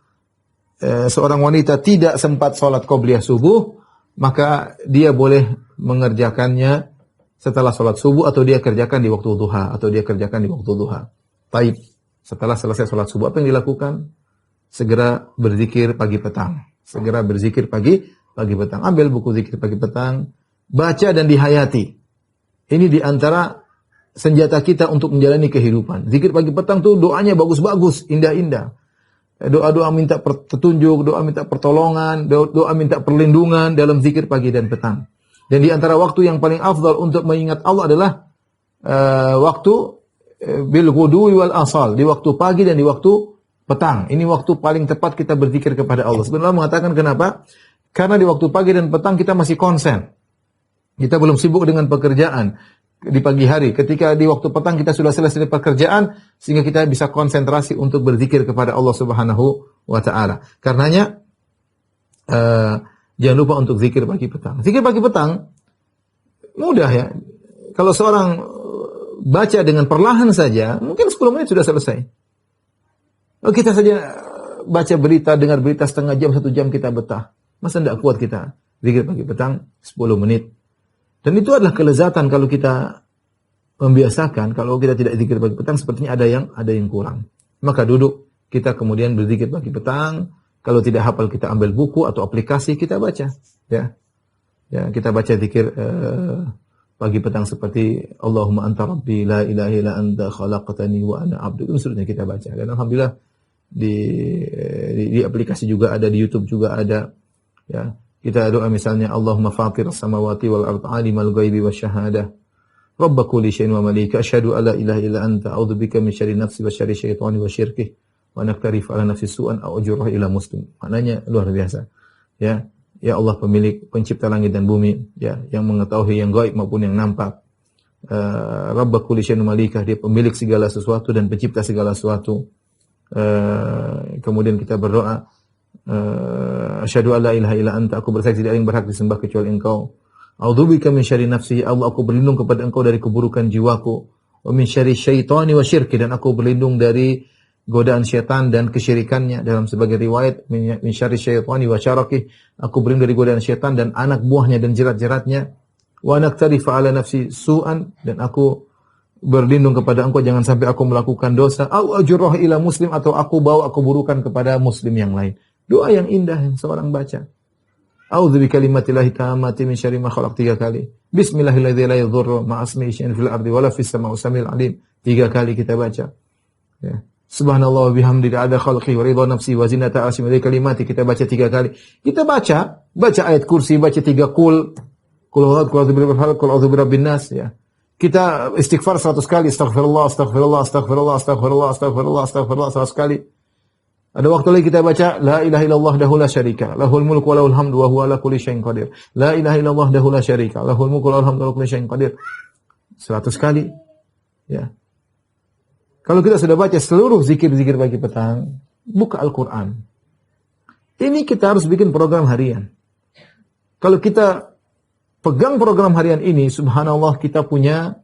seorang wanita tidak sempat sholat qobliyah subuh, maka dia boleh mengerjakannya setelah sholat subuh atau dia kerjakan di waktu duha. Taib. Setelah selesai sholat subuh, apa yang dilakukan? Segera berzikir pagi petang. Ambil buku zikir pagi petang, baca dan dihayati. Ini di antara senjata kita untuk menjalani kehidupan. Zikir pagi petang tuh doanya bagus-bagus, indah-indah. Doa-doa minta petunjuk, doa minta pertolongan, doa minta perlindungan dalam zikir pagi dan petang. Dan di antara waktu yang paling afdal untuk mengingat Allah adalah waktu bil ghudwi wal asal, di waktu pagi dan di waktu petang. Ini waktu paling tepat kita berzikir kepada Allah. Sebenarnya mengatakan kenapa? Karena di waktu pagi dan petang kita masih konsen. Kita belum sibuk dengan pekerjaan di pagi hari. Ketika di waktu petang kita sudah selesai pekerjaan, sehingga kita bisa konsentrasi untuk berzikir kepada Allah Subhanahu wa Ta'ala. Karenanya jangan lupa untuk zikir pagi petang. Zikir pagi petang mudah ya. Kalau seorang baca dengan perlahan saja, mungkin 10 menit sudah selesai. Kita saja baca berita, dengar berita setengah jam, 1 jam kita betah. Masa tidak kuat kita zikir pagi petang 10 menit. Dan itu adalah kelezatan kalau kita membiasakan. Kalau kita tidak zikir pagi petang, sepertinya ada yang kurang. Maka duduk, kita kemudian berzikir pagi petang. Kalau tidak hafal, kita ambil buku atau aplikasi, kita baca. Ya, kita baca zikir pagi petang seperti Allahumma anta rabbi la ilaha illa anta khalaqtani wa ana abdu. Itu seterusnya kita baca. Dan alhamdulillah di aplikasi juga ada, di YouTube juga ada. Ya, kita doa misalnya Allahumma fatir as-samawati wal ardh alimal ghaibi wasyahadah rabb kulli syai'in wa malika asyhadu alla ilaha illa anta a'udzubika min syarri nafsi wa syarri syaitani wa syirkihi wa naktarif ala nafsi su'an aw ujurra ila muslim. Maknanya luar biasa. Ya, ya Allah pemilik pencipta langit dan bumi, ya, yang mengetahui yang gaib maupun yang nampak. Rabb kulli syai'in wa malika, dia pemilik segala sesuatu dan pencipta segala sesuatu. Kemudian kita berdoa asyhadu alla ilaha illa anta, aku bersaksi tidak ada yang berhak disembah kecuali engkau. A'udzubika min syarri nafsi, Allah aku berlindung kepada engkau dari keburukan jiwaku. Wa min syarri syaitani wa syirki, dan aku berlindung dari godaan syaitan dan kesyirikannya. Dalam sebagai riwayat min syarri syaitani wa syaraki, aku berlindung dari godaan syaitan dan anak buahnya dan jerat-jeratnya. Wa naktarifa ala nafsi su'an, dan aku berlindung kepada engkau jangan sampai aku melakukan dosa. Au ajurrah ila muslim, atau aku bawa keburukan kepada muslim yang lain. Doa yang indah yang seorang baca. A'udzu bikalimatillahi tammati min syarri ma khalaq 3 kali. Bismillahirrahmanirrahim la yadhurru ma'a ismihi syai'un fil ardi wala fis sama'i samil alim. 3 kali kita baca. Ya. Subhanallah wa bihamdihi ada khalqi wa ridha nafsi wa zinata arsyih wa kalimati, kita baca 3 kali. Kita baca ayat kursi, baca 3 qul a'udzu birabbin nas, ya. Kita istighfar 100 kali, astaghfirullah 100 kali. Ada waktu lagi kita baca la ilaha illallah dahu la syarika, lahul mulku wa lahul hamdu wa huwa ala kulli syai'in qadir. La ilaha illallah dahu la syarika, lahul mulku wa lahul hamdu wa ala kulli syai'in qadir. 100 kali. Ya. Kalau kita sudah baca seluruh zikir-zikir pagi petang, buka Al-Qur'an. Ini kita harus bikin program harian. Kalau kita pegang program harian ini, subhanallah kita punya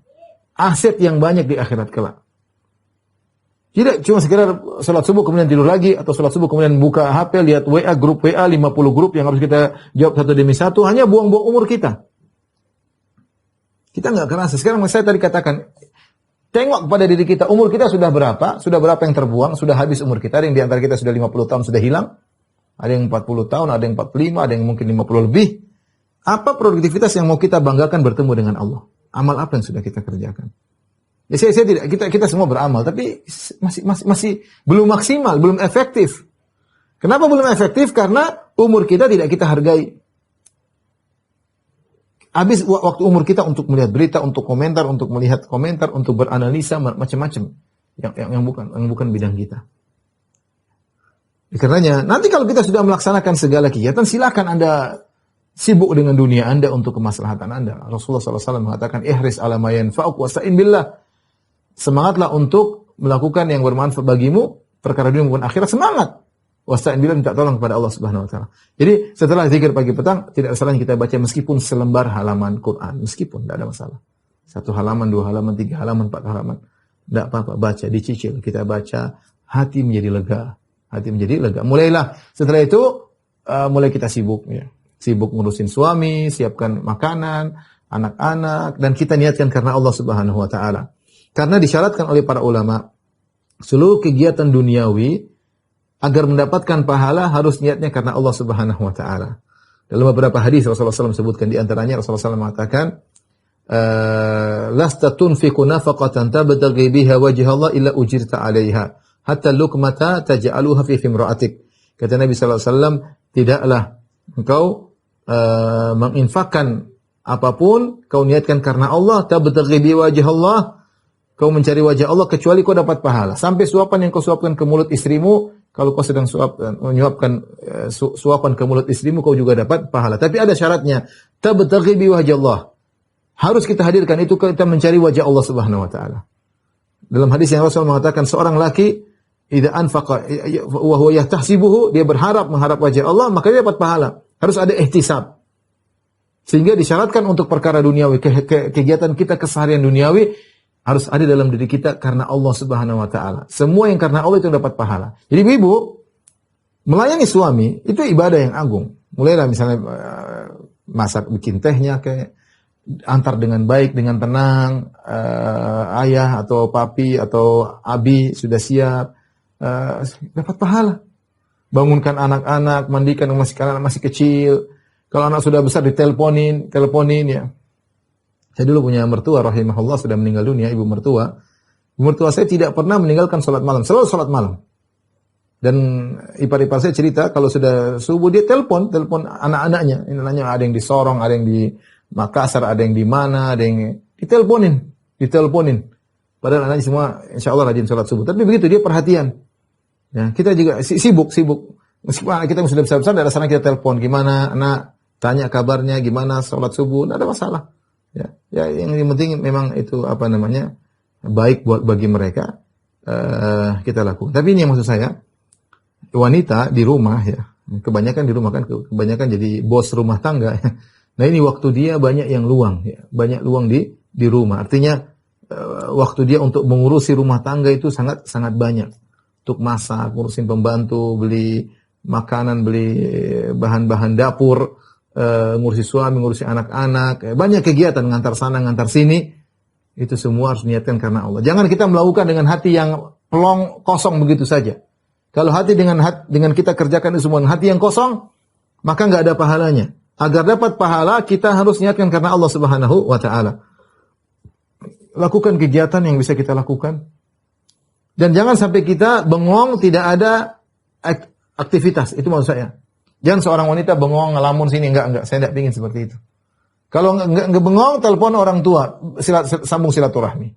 aset yang banyak di akhirat kelak. Tidak cuma sekedar salat subuh kemudian tidur lagi, atau salat subuh kemudian buka HP, lihat WA, grup WA 50 grup yang harus kita jawab satu demi satu, hanya buang-buang umur kita. Kita nggak kerasa. Sekarang saya tadi katakan, tengok kepada diri kita, umur kita sudah berapa yang terbuang, sudah habis umur kita. Ada yang di antara kita sudah 50 tahun sudah hilang, ada yang 40 tahun, ada yang 45, ada yang mungkin 50 lebih. Apa produktivitas yang mau kita banggakan bertemu dengan Allah? Amal apa yang sudah kita kerjakan? Ya saya tidak, kita semua beramal, tapi masih belum maksimal, belum efektif. Kenapa belum efektif? Karena umur kita tidak kita hargai. Habis waktu umur kita untuk melihat berita, untuk komentar, untuk melihat komentar, untuk beranalisa macam-macam yang bukan bidang kita. Karenanya nanti kalau kita sudah melaksanakan segala kegiatan, silakan Anda sibuk dengan dunia Anda untuk kemaslahatan Anda. Rasulullah SAW mengatakan, ihris ala ma yanfa'uk wasta'in billah. Semangatlah untuk melakukan yang bermanfaat bagimu, perkara dunia maupun akhirat, semangat. Wasta'in billah, minta tolong kepada Allah Subhanahu wa taala. Jadi setelah zikir pagi petang, tidak ada salahnya kita baca meskipun selembar halaman Quran, meskipun tidak ada masalah. 1 halaman, 2 halaman, 3 halaman, 4 halaman. Tidak apa-apa, baca, dicicil, kita baca, hati menjadi lega. Hati menjadi lega. Mulailah setelah itu mulai kita sibuk ya. Sibuk ngurusin suami, siapkan makanan, anak-anak, dan kita niatkan karena Allah Subhanahu wa taala. Karena disyaratkan oleh para ulama, seluruh kegiatan duniawi agar mendapatkan pahala harus niatnya karena Allah Subhanahu wa taala. Dalam beberapa hadis Rasulullah SAW sebutkan, di antaranya Rasulullah SAW mengatakan, lasta tunfiqu nafaqatan tabtaghi biha wajha Allah illa ujirta 'alaiha, hatta luqmata taj'aluha fi imra'atik. Kata Nabi sallallahu alaihi wasallam, tidaklah engkau menginfakkan apapun kau niatkan karena Allah, tabtaghi bi wajha Allah, kau mencari wajah Allah, kecuali kau dapat pahala. Sampai suapan yang kau suapkan ke mulut istrimu, kalau kau sedang menyuapkan suapan ke mulut istrimu, kau juga dapat pahala. Tapi ada syaratnya, tabtaghi bi wajh Allah. Harus kita hadirkan itu, kita mencari wajah Allah Subhanahu wa taala. Dalam hadis yang Rasul mengatakan, seorang laki idza anfaqa wa huwa yahtasibuhu, dia mengharap wajah Allah, maka dia dapat pahala. Harus ada ihtisab. Sehingga disyaratkan untuk perkara duniawi, kegiatan kita keseharian duniawi harus ada dalam diri kita karena Allah Subhanahu wa taala. Semua yang karena Allah itu dapat pahala. Jadi ibu melayani suami itu ibadah yang agung. Mulailah misalnya masak, bikin tehnya, kayak antar dengan baik, dengan tenang, ayah atau papi atau abi sudah siap, dapat pahala. Bangunkan anak-anak, mandikan anak masih kecil. Kalau anak sudah besar diteleponin ya. Saya dulu punya mertua rahimahullah, sudah meninggal dunia, ibu mertua. Ibu mertua saya tidak pernah meninggalkan salat malam, selalu salat malam. Dan ipar-ipar saya cerita kalau sudah subuh dia telepon anak-anaknya. Ini anaknya ada yang di Sorong, ada yang di Makassar, ada yang di mana, ada yang diteleponin. Padahal anaknya semua insyaallah rajin salat subuh. Tapi begitu dia perhatian. Ya, kita juga sibuk. Meskipun anak kita sudah besar-besar, dari sana kita telepon, gimana anak, tanya kabarnya, gimana salat subuh, tidak ada masalah. Ya, yang penting memang itu baik bagi mereka, kita lakukan. Tapi ini yang maksud saya, wanita di rumah ya, kebanyakan di rumah kan, kebanyakan jadi bos rumah tangga. Ya. Nah ini waktu dia banyak yang luang, ya, banyak luang di rumah. Artinya waktu dia untuk mengurusi rumah tangga itu sangat banyak. Untuk masak, ngurusin pembantu, beli makanan, beli bahan-bahan dapur, ngurusi suami, ngurusi anak-anak, banyak kegiatan, ngantar sana, ngantar sini, itu semua harus niatkan karena Allah. Jangan kita melakukan dengan hati yang pelong, kosong begitu saja. Kalau hati dengan kita kerjakan itu semua dengan hati yang kosong, maka nggak ada pahalanya. Agar dapat pahala, kita harus niatkan karena Allah Subhanahu wa taala. Lakukan kegiatan yang bisa kita lakukan. Dan jangan sampai kita bengong, tidak ada aktivitas. Itu maksud saya. Jangan seorang wanita bengong, ngelamun sini, enggak. Saya tidak ingin seperti itu. Kalau enggak bengong, telepon orang tua, sambung silaturahmi.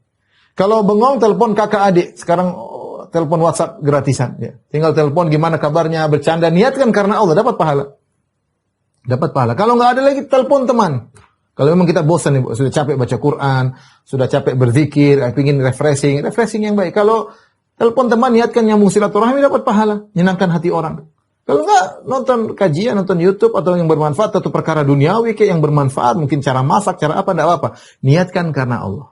Kalau bengong, telepon kakak adik. Sekarang telepon WhatsApp gratisan. Ya. Tinggal telepon gimana kabarnya, bercanda, niatkan karena Allah, dapat pahala. Dapat pahala. Kalau nggak ada lagi, telepon teman. Kalau memang kita bosan, sudah capek baca Quran, sudah capek berzikir, ingin refreshing yang baik. Kalau telepon teman, niatkan nyambung silaturahmi, dapat pahala, menyenangkan hati orang. Kalau nggak, nonton kajian, nonton YouTube atau yang bermanfaat atau perkara duniawi kayak yang bermanfaat, mungkin cara masak, cara apa, tidak apa. Niatkan karena Allah.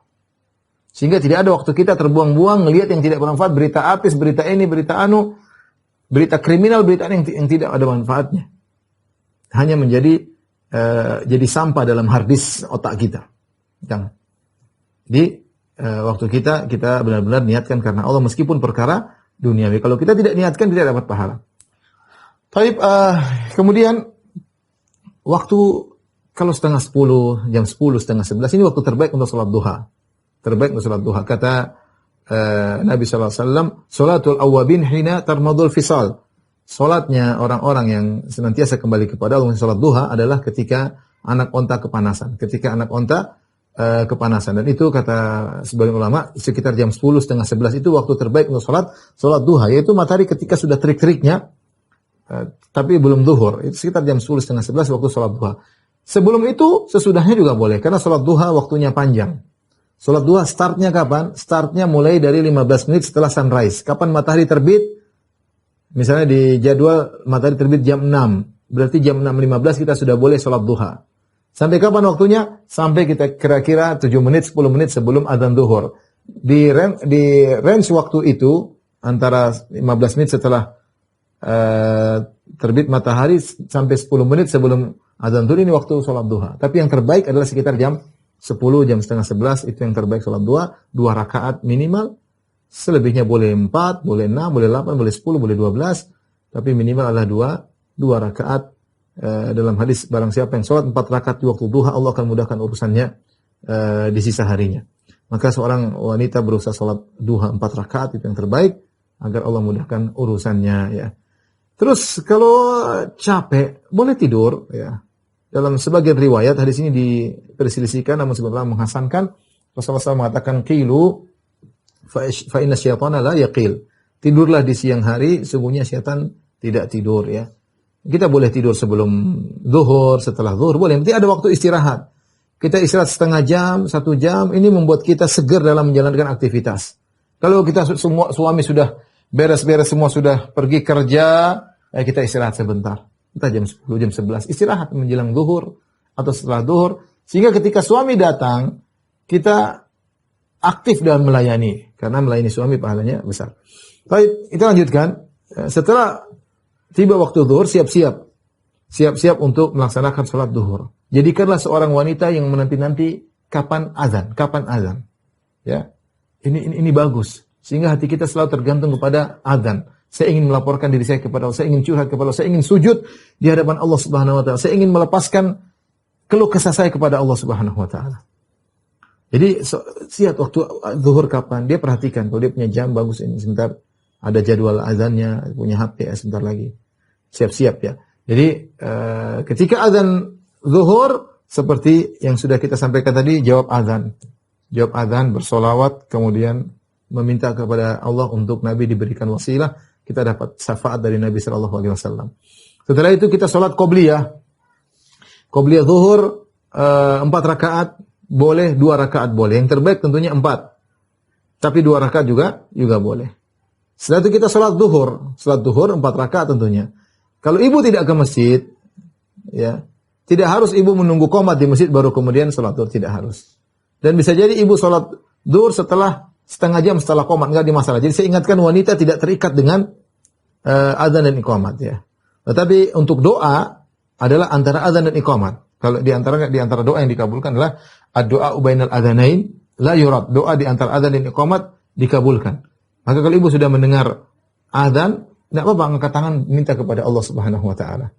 Sehingga tidak ada waktu kita terbuang-buang ngelihat yang tidak bermanfaat, berita artis, berita ini, berita anu, berita kriminal, berita yang tidak ada manfaatnya. Hanya menjadi jadi sampah dalam harddisk otak kita. Jangan. Jadi waktu kita benar-benar niatkan karena Allah meskipun perkara duniawi. Kalau kita tidak niatkan tidak dapat pahala. Baik, kemudian waktu kalau 9:30, jam 10, 9:30 ini waktu terbaik untuk salat duha. Terbaik untuk salat duha. Kata Nabi sallallahu alaihi wasallam, "Salatul awwabin hina tarmadul fisal." Salatnya orang-orang yang senantiasa kembali kepada Allah, salat duha adalah ketika anak onta kepanasan. Ketika anak onta kepanasan. Dan itu kata sebagian ulama sekitar jam 10, 10:30 itu waktu terbaik untuk salat duha, yaitu matahari ketika sudah terik-teriknya tapi belum zuhur. Itu sekitar jam 10, 10:30 waktu salat duha. Sebelum itu sesudahnya juga boleh karena salat duha waktunya panjang. Salat duha startnya kapan? Startnya mulai dari 15 menit setelah sunrise. Kapan matahari terbit? Misalnya di jadwal matahari terbit jam 6. Berarti jam 6:15 kita sudah boleh salat duha. Sampai kapan waktunya? Sampai kita kira-kira 7 menit, 10 menit sebelum adzan zuhur. Di range waktu itu antara 15 menit setelah terbit matahari sampai 10 menit sebelum adzan zuhur ini waktu salat duha. Tapi yang terbaik adalah sekitar jam 10, jam 10:30 itu yang terbaik salat duha, 2 rakaat minimal. Selebihnya boleh 4, boleh 6, boleh 8, boleh 10, boleh 12. Tapi minimal adalah 2 rakaat. Dalam hadis, barang siapa yang sholat 4 rakaat di waktu duha, Allah akan mudahkan urusannya di sisa harinya. Maka seorang wanita berusaha sholat duha 4 rakaat, itu yang terbaik, agar Allah mudahkan urusannya. Ya. Terus kalau capek, boleh tidur. Ya. Dalam sebagian riwayat, hadis ini diperselisihkan, namun sebenarnya menghasankan. Rasulullah SAW mengatakan, qilu fa inna syaitana la yaqil. Tidurlah di siang hari, sungguhnya syaitan tidak tidur ya. Kita boleh tidur sebelum zuhur, setelah zuhur boleh. Nanti ada waktu istirahat. Kita istirahat setengah jam, 1 jam, ini membuat kita segar dalam menjalankan aktivitas. Kalau kita semua suami sudah beres-beres semua sudah pergi kerja, kita istirahat sebentar. Kita jam 10, jam 11 istirahat menjelang zuhur atau setelah zuhur sehingga ketika suami datang kita aktif dalam melayani, karena melayani suami pahalanya besar. Baik, kita lanjutkan. Setelah tiba waktu zuhur, siap-siap untuk melaksanakan sholat zuhur. Jadikanlah seorang wanita yang menanti-nanti kapan azan. Ya, ini bagus. Sehingga hati kita selalu tergantung kepada azan. Saya ingin melaporkan diri saya kepada Allah, saya ingin curhat kepada Allah, saya ingin sujud di hadapan Allah Subhanahu wa taala. Saya ingin melepaskan keluh kesah saya kepada Allah Subhanahu wa taala. Jadi siap waktu zuhur kapan, dia perhatikan. Kalau dia punya jam bagus ini sebentar, ada jadwal azannya, punya HP sebentar lagi. Siap-siap ya. Jadi ketika azan zuhur seperti yang sudah kita sampaikan tadi, jawab azan. Jawab azan, bersolawat, kemudian meminta kepada Allah untuk Nabi diberikan wasilah, kita dapat syafaat dari Nabi sallallahu alaihi wasallam. Setelah itu kita salat qobliyah. Qobliyah zuhur 4 rakaat. Boleh 2 rakaat boleh. Yang terbaik tentunya 4. Tapi 2 rakaat juga boleh. Setelah itu kita salat duhur. Salat duhur 4 rakaat tentunya. Kalau ibu tidak ke masjid, ya, tidak harus ibu menunggu qomat di masjid baru kemudian salat duhur, tidak harus. Dan bisa jadi ibu salat duhur setelah setengah jam setelah qomat, enggak dimasalah. Jadi saya ingatkan wanita tidak terikat dengan azan dan iqamat ya. Tetapi untuk doa adalah antara azan dan iqamat. Kalau di antara doa yang dikabulkan adalah ad-du'a bainal adzanain la yurad. Doa di antara adzan dan iqamat dikabulkan. Maka kalau ibu sudah mendengar adzan, tidak apa-apa angkat tangan minta kepada Allah Subhanahu wa taala.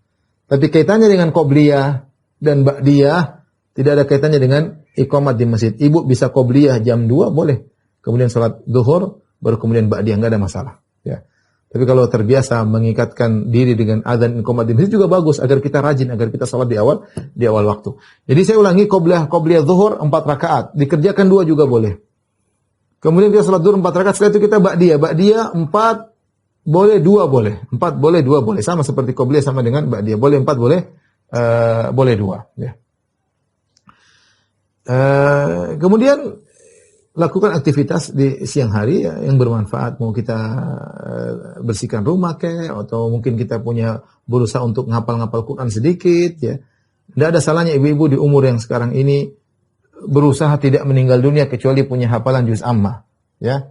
Tapi kaitannya dengan qobliyah dan ba'diyah tidak ada kaitannya dengan iqamat di masjid. Ibu bisa qobliyah jam 2 boleh. Kemudian salat zuhur baru kemudian ba'diyah, enggak ada masalah, ya. Tapi kalau terbiasa mengikatkan diri dengan adzan dan iqamat di masjid juga bagus agar kita rajin, agar kita salat di awal waktu. Jadi saya ulangi, qobliyah zuhur 4 rakaat, dikerjakan 2 juga boleh. Kemudian kita sholat duhur 4 rakaat, setelah itu kita ba'diyah. Ba'diyah 4 boleh, 2 boleh. 4 boleh, 2 boleh. Sama seperti qobliyah sama dengan ba'diyah. Boleh 4, boleh 2. Ya. Kemudian lakukan aktivitas di siang hari ya, yang bermanfaat. Mau kita bersihkan rumah atau mungkin kita berusaha untuk ngapal-ngapal Quran sedikit ya. Tidak ada salahnya ibu-ibu di umur yang sekarang ini berusaha tidak meninggal dunia kecuali punya hafalan juz ammah ya.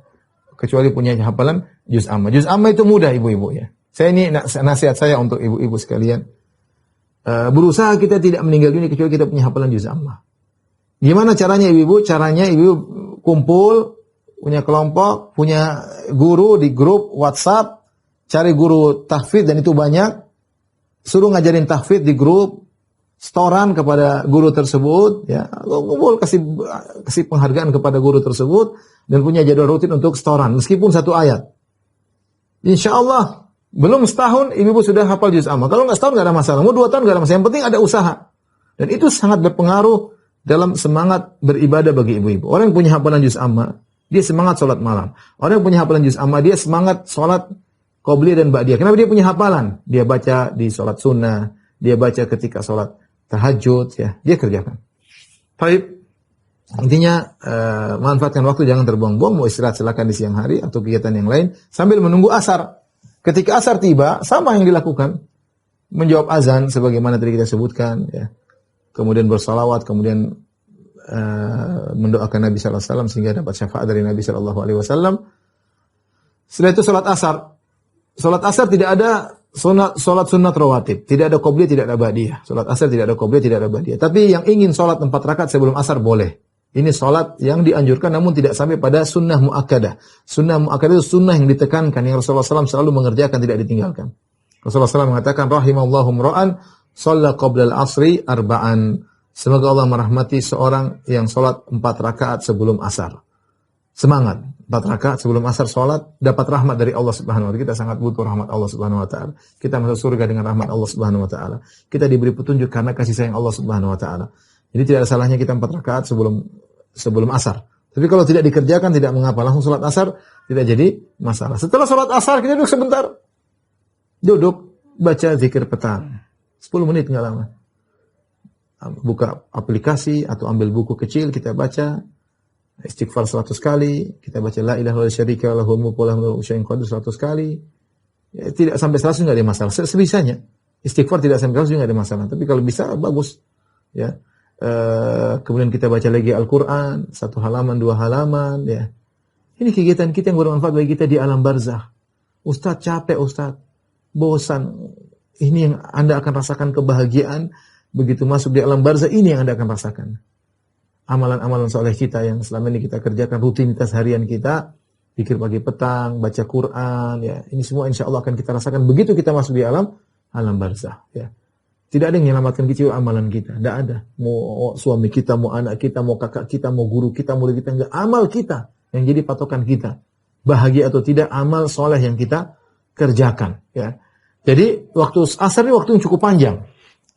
Kecuali punya hafalan juz ammah. Juz ammah itu mudah ibu-ibu ya. Saya ini nasihat saya untuk ibu-ibu sekalian. Berusaha kita tidak meninggal dunia kecuali kita punya hafalan juz ammah. Gimana caranya ibu-ibu? Caranya ibu kumpul, punya kelompok, punya guru di grup WhatsApp, cari guru tahfidz dan itu banyak. Suruh ngajarin tahfidz di grup, setoran kepada guru tersebut, ya, kumpul kasih penghargaan kepada guru tersebut dan punya jadwal rutin untuk setoran meskipun 1 ayat. Insya Allah belum setahun ibu-ibu sudah hafal juz ammah. Kalau nggak setahun nggak ada masalah, mau 2 tahun nggak ada masalah. Yang penting ada usaha dan itu sangat berpengaruh dalam semangat beribadah bagi ibu-ibu. Orang yang punya hafalan juz ammah, dia semangat sholat malam. Orang yang punya hafalan juz ammah, dia semangat sholat qobliyah dan ba'diyah. Kenapa dia punya hafalan? Dia baca di sholat sunnah, dia baca ketika sholat tahajud, ya, dia kerjakan. Baik, intinya manfaatkan waktu, jangan terbuang-buang. Mau istirahat silakan di siang hari atau kegiatan yang lain sambil menunggu asar. Ketika asar tiba, sama yang dilakukan, menjawab azan sebagaimana tadi kita sebutkan, ya. Kemudian bersalawat, kemudian mendoakan Nabi sallallahu alaihi wasallam sehingga dapat syafaat dari Nabi sallallahu alaihi wasallam. Setelah itu salat asar. Salat asar tidak ada salat sunat rawatib, tidak ada qobliyah, tidak ada ba'diyah. Salat asar tidak ada qobliyah, tidak ada ba'diyah. Tapi yang ingin salat 4 rakaat sebelum asar boleh. Ini salat yang dianjurkan namun tidak sampai pada sunnah muakkadah. Sunnah muakkadah itu sunnah yang ditekankan, yang Rasulullah SAW selalu mengerjakan, tidak ditinggalkan. Rasulullah SAW mengatakan, rahimallahu mra'an shalla qabla al-asri arba'an. Semoga Allah merahmati seorang yang salat 4 rakaat sebelum asar. Semangat. 4 rakaat sebelum asar salat, dapat rahmat dari Allah Subhanahu wa taala. Kita sangat butuh rahmat Allah Subhanahu wa taala. Kita masuk surga dengan rahmat Allah Subhanahu wa taala. Kita diberi petunjuk karena kasih sayang Allah Subhanahu wa taala. Jadi tidak ada salahnya kita 4 rakaat sebelum asar. Tapi kalau tidak dikerjakan tidak mengapa, langsung salat asar tidak jadi masalah. Setelah salat asar kita duduk sebentar. Duduk baca zikir petang. 10 menit enggak lama. Buka aplikasi atau ambil buku kecil kita baca. Istighfar 100 kali, kita baca la ilaha illallah syarika lahu mulku wa lahu syai'un qadir 100 kali. Ya, tidak sampai 100 enggak ada masalah. Sebisanya. Istighfar tidak sampai 100 enggak ada masalah. Tapi kalau bisa bagus. Ya. Kemudian kita baca lagi Al-Qur'an, 1 halaman, 2 halaman, ya. Ini kegiatan kita yang bermanfaat bagi kita di alam barzakh. Ustaz capek, Ustaz. Bosan. Ini yang Anda akan rasakan kebahagiaan begitu masuk di alam barzakh, ini yang Anda akan rasakan. Amalan-amalan soleh kita yang selama ini kita kerjakan, rutinitas harian kita, zikir pagi petang, baca Quran, ya, ini semua insya Allah akan kita rasakan begitu kita masuk di alam barzakh. Ya. Tidak ada yang menyelamatkan kita amalan kita, tidak ada. Mau suami kita, mau anak kita, mau kakak kita, mau guru kita, murid kita, enggak. Amal kita yang jadi patokan kita. Bahagia atau tidak, amal soleh yang kita kerjakan. Ya. Jadi waktu asar ini waktu yang cukup panjang.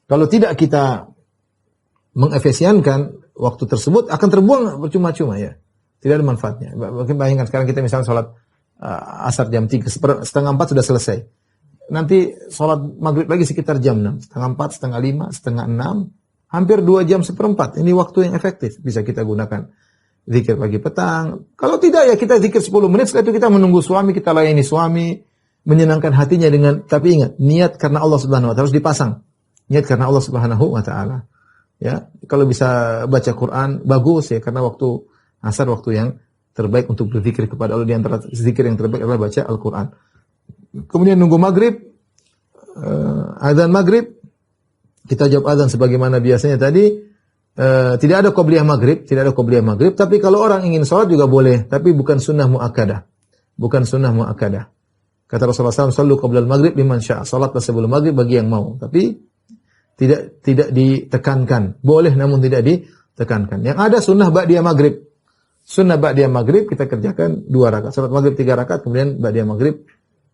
Kalau tidak kita mengefisienkan waktu tersebut akan terbuang percuma-cuma ya. Tidak ada manfaatnya. Bayangkan sekarang kita misalnya sholat asar jam 3, setengah 4 sudah selesai. Nanti sholat maghrib lagi sekitar jam 6, setengah 4, setengah 5, setengah 6, hampir 2 jam seperempat. Ini waktu yang efektif. Bisa kita gunakan zikir pagi petang. Kalau tidak ya kita zikir 10 menit, setelah itu kita menunggu suami, kita layani suami, menyenangkan hatinya dengan, tapi ingat, niat karena Allah Subhanahu wa taala harus dipasang. Niat karena Allah Subhanahu wa taala. Ya, kalau bisa baca Quran bagus ya, karena waktu asar waktu yang terbaik untuk berzikir kepada Allah, di antara zikir yang terbaik adalah baca Al-Qur'an. Kemudian nunggu maghrib, azan maghrib, kita jawab azan sebagaimana biasanya tadi. Tidak ada qobliyah maghrib, tapi kalau orang ingin sholat juga boleh, tapi bukan sunnah muakkadah. Bukan sunnah muakkadah. Kata Rasulullah SAW, "Shallu qoblal maghrib liman syaa." Salatlah sebelum maghrib bagi yang mau, tapi tidak ditekankan. Boleh namun tidak ditekankan. Yang ada sunnah ba'diyah maghrib. Sunnah ba'diyah maghrib kita kerjakan 2 rakaat. Salat maghrib 3 rakaat, kemudian ba'diyah maghrib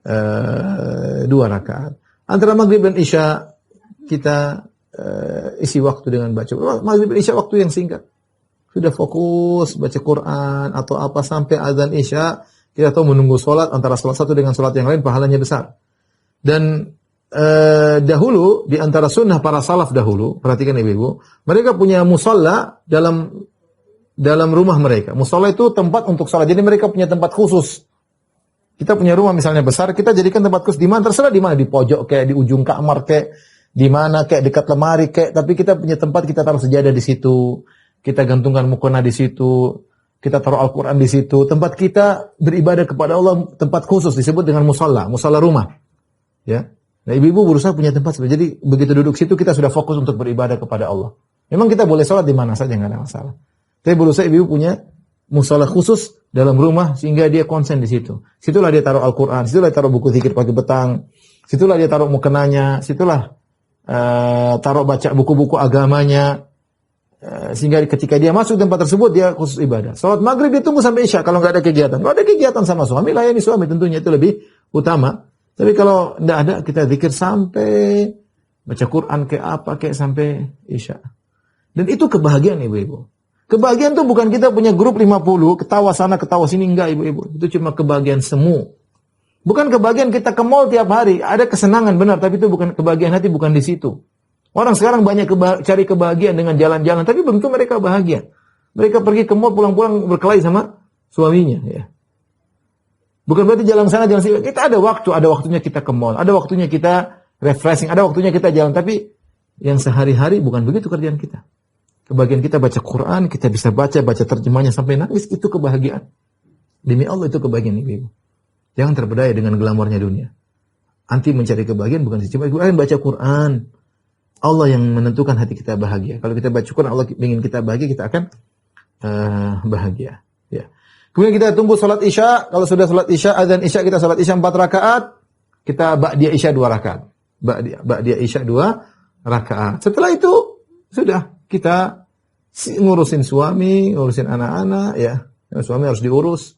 2 rakaat. Antara maghrib dan isya kita isi waktu dengan baca. Maghrib dan isya waktu yang singkat. Sudah fokus baca Quran atau apa sampai azan Isya, kita tahu menunggu sholat antara sholat satu dengan sholat yang lain pahalanya besar. Dan dahulu di antara sunnah para salaf dahulu, perhatikan ibu-ibu, mereka punya musalla dalam rumah mereka. Musalla itu tempat untuk sholat. Jadi mereka punya tempat khusus. Kita punya rumah misalnya besar, kita jadikan tempat khusus di mana terserah di mana, di pojok kayak di ujung kamar kayak di mana kayak dekat lemari kayak, tapi kita punya tempat kita taruh sejadah di situ, kita gantungkan mukena di situ, kita taruh Al-Qur'an di situ. Tempat kita beribadah kepada Allah, tempat khusus disebut dengan musalla, musalla rumah. Ya. Nah, ibu-ibu berusaha punya tempat seperti. Jadi begitu duduk situ kita sudah fokus untuk beribadah kepada Allah. Memang kita boleh sholat di mana saja, nggak ada masalah. Tapi berusaha ibu punya musala khusus dalam rumah sehingga dia konsen di situ. Situlah dia taruh Al-Qur'an, situlah dia taruh buku zikir pagi petang, situlah dia taruh mukenanya, situlah taruh baca buku-buku agamanya. Sehingga ketika dia masuk tempat tersebut dia khusus ibadah. Salat maghrib dia tunggu sampai Isya kalau nggak ada kegiatan. Kalau ada kegiatan sama suami, layani suami, tentunya itu lebih utama. Tapi kalau tidak ada, kita zikir sampai baca Quran kayak apa kayak sampai Isya. Dan itu kebahagiaan ibu-ibu. Kebahagiaan itu bukan kita punya grup 50, ketawa sana ketawa sini, enggak ibu-ibu. Itu cuma kebahagiaan semu. Bukan kebahagiaan kita ke mall tiap hari, ada kesenangan benar, tapi itu bukan kebahagiaan hati, bukan di situ. Orang sekarang banyak cari kebahagiaan dengan jalan-jalan, tapi belum tentu mereka bahagia. Mereka pergi ke mall pulang-pulang berkelahi sama suaminya, ya. Bukan berarti jalan sana, jalan sini. Kita ada waktunya kita ke mall, ada waktunya kita refreshing, ada waktunya kita jalan. Tapi yang sehari-hari bukan begitu kerjaan kita. Kebahagiaan kita baca Quran, kita bisa baca terjemahnya sampai nangis, itu kebahagiaan. Demi Allah itu kebahagiaan ibu. Jangan terpedaya dengan glamornya dunia. Anti mencari kebahagiaan bukan cuma baca Quran. Allah yang menentukan hati kita bahagia. Kalau kita baca Quran, Allah ingin kita bahagia, kita akan bahagia. Ya. Kemudian kita tunggu salat Isya. Kalau sudah salat Isya, azan Isya, kita salat Isya 4 rakaat. Kita ba'diyah Isya 2 rakaat. Ba'diyah Isya 2 rakaat. Setelah itu sudah kita ngurusin suami, ngurusin anak-anak, ya. Suami harus diurus.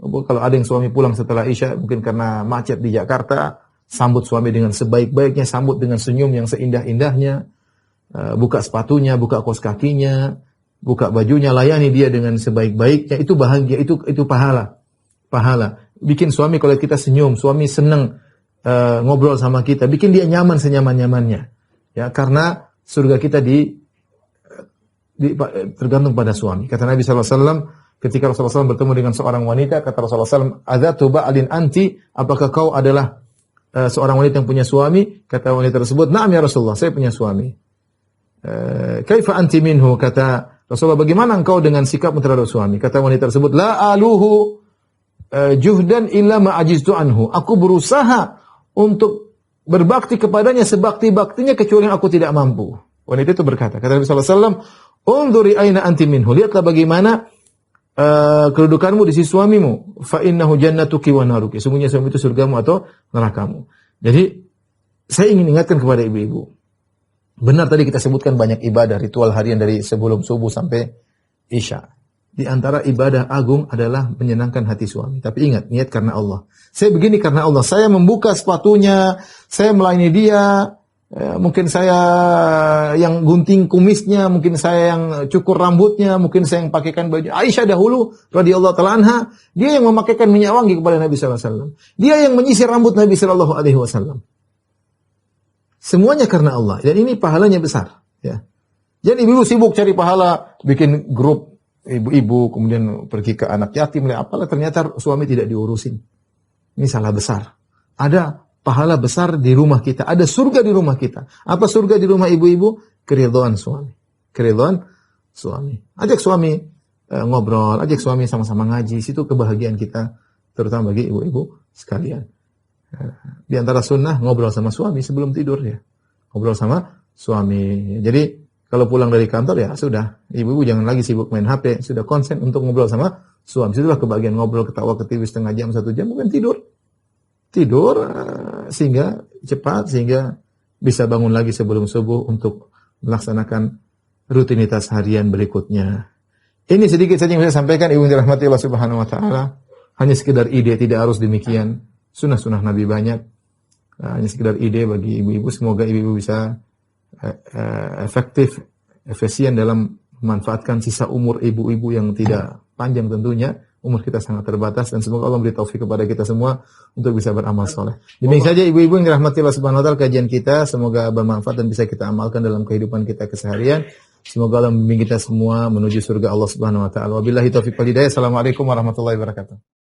Kalau ada yang suami pulang setelah Isya, mungkin karena macet di Jakarta, sambut suami dengan sebaik-baiknya, sambut dengan senyum yang seindah-indahnya. Buka sepatunya, buka kaos kakinya, buka bajunya, layani dia dengan sebaik-baiknya. Itu bahagia, itu pahala. Bikin suami kalau kita senyum, suami senang ngobrol sama kita, bikin dia nyaman senyaman-nyamannya. Ya, karena surga kita tergantung pada suami. Kata Nabi SAW, ketika Rasulullah SAW bertemu dengan seorang wanita, kata Rasulullah SAW, "Adzatu ba'lin anti?" Apakah kau adalah seorang wanita yang punya suami? Kata wanita tersebut, "Na'am ya Rasulullah, saya punya suami." "Kaifa anti minhu?" Kata Rasulullah, "Bagaimana engkau dengan sikap terhadap suami?" Kata wanita tersebut, "La aluhu juhdan illa ma ajiztu anhu." Aku berusaha untuk berbakti kepadanya sebakti-baktinya kecuali yang aku tidak mampu. Wanita itu berkata, kata Nabi sallallahu alaihi wasallam, "Unzuri aina anti minhu." Lihatlah bagaimana kedudukanmu di sisi suamimu. Fa innahu jannatuki wa naruki. Sungguhnya suami itu surgamu atau nerakamu. Jadi saya ingin ingatkan kepada ibu-ibu. Benar tadi kita sebutkan banyak ibadah, ritual harian dari sebelum subuh sampai Isya. Di antara ibadah agung adalah menyenangkan hati suami. Tapi ingat, niat karena Allah. Saya begini karena Allah. Saya membuka sepatunya, saya melayani dia. Mungkin saya yang gunting kumisnya, mungkin saya yang cukur rambutnya, mungkin saya yang pakaikan baju. Aisyah dahulu radhiyallahu taala anha, dia yang memakaikan minyak wangi kepada Nabi sallallahu alaihi wasallam. Dia yang menyisir rambut Nabi sallallahu alaihi wasallam. Semuanya karena Allah. Dan ini pahalanya besar, ya. Jadi ibu sibuk cari pahala, bikin grup ibu-ibu, kemudian pergi ke anak yatim, apalah, ternyata suami tidak diurusin. Ini salah besar. Ada pahala besar di rumah kita. Ada surga di rumah kita. Apa surga di rumah ibu-ibu? Keridhaan suami. Keridhaan suami. Ajak suami ngobrol, ajak suami sama-sama ngaji. Situ kebahagiaan kita, terutama bagi ibu-ibu sekalian. Di antara sunnah, ngobrol sama suami sebelum tidur, ya. Ngobrol sama suami. Jadi, kalau pulang dari kantor, ya sudah. Ibu-ibu jangan lagi sibuk main HP. Sudah konsen untuk ngobrol sama suami. Situlah kebahagiaan, ngobrol, ketawa, ketiwi setengah jam, 1 jam, mungkin tidur sehingga cepat, sehingga bisa bangun lagi sebelum subuh untuk melaksanakan rutinitas harian berikutnya. Ini sedikit saja yang saya sampaikan, ibu yang dirahmati Allah Subhanahu wa taala. Hanya sekedar ide, tidak harus demikian. Sunnah-sunnah Nabi banyak. Hanya sekedar ide bagi ibu-ibu. Semoga ibu-ibu bisa efisien dalam memanfaatkan sisa umur ibu-ibu yang tidak panjang tentunya. Umur kita sangat terbatas dan semoga Allah beri taufik kepada kita semua untuk bisa beramal soleh. Demikian saja ibu-ibu yang dirahmati Allah Subhanahu wa taala kajian kita, semoga bermanfaat dan bisa kita amalkan dalam kehidupan kita keseharian. Semoga Allah membimbing kita semua menuju surga Allah Subhanahu wa taala. Wabillahi taufiq wal hidayah. Assalamualaikum warahmatullahi wabarakatuh.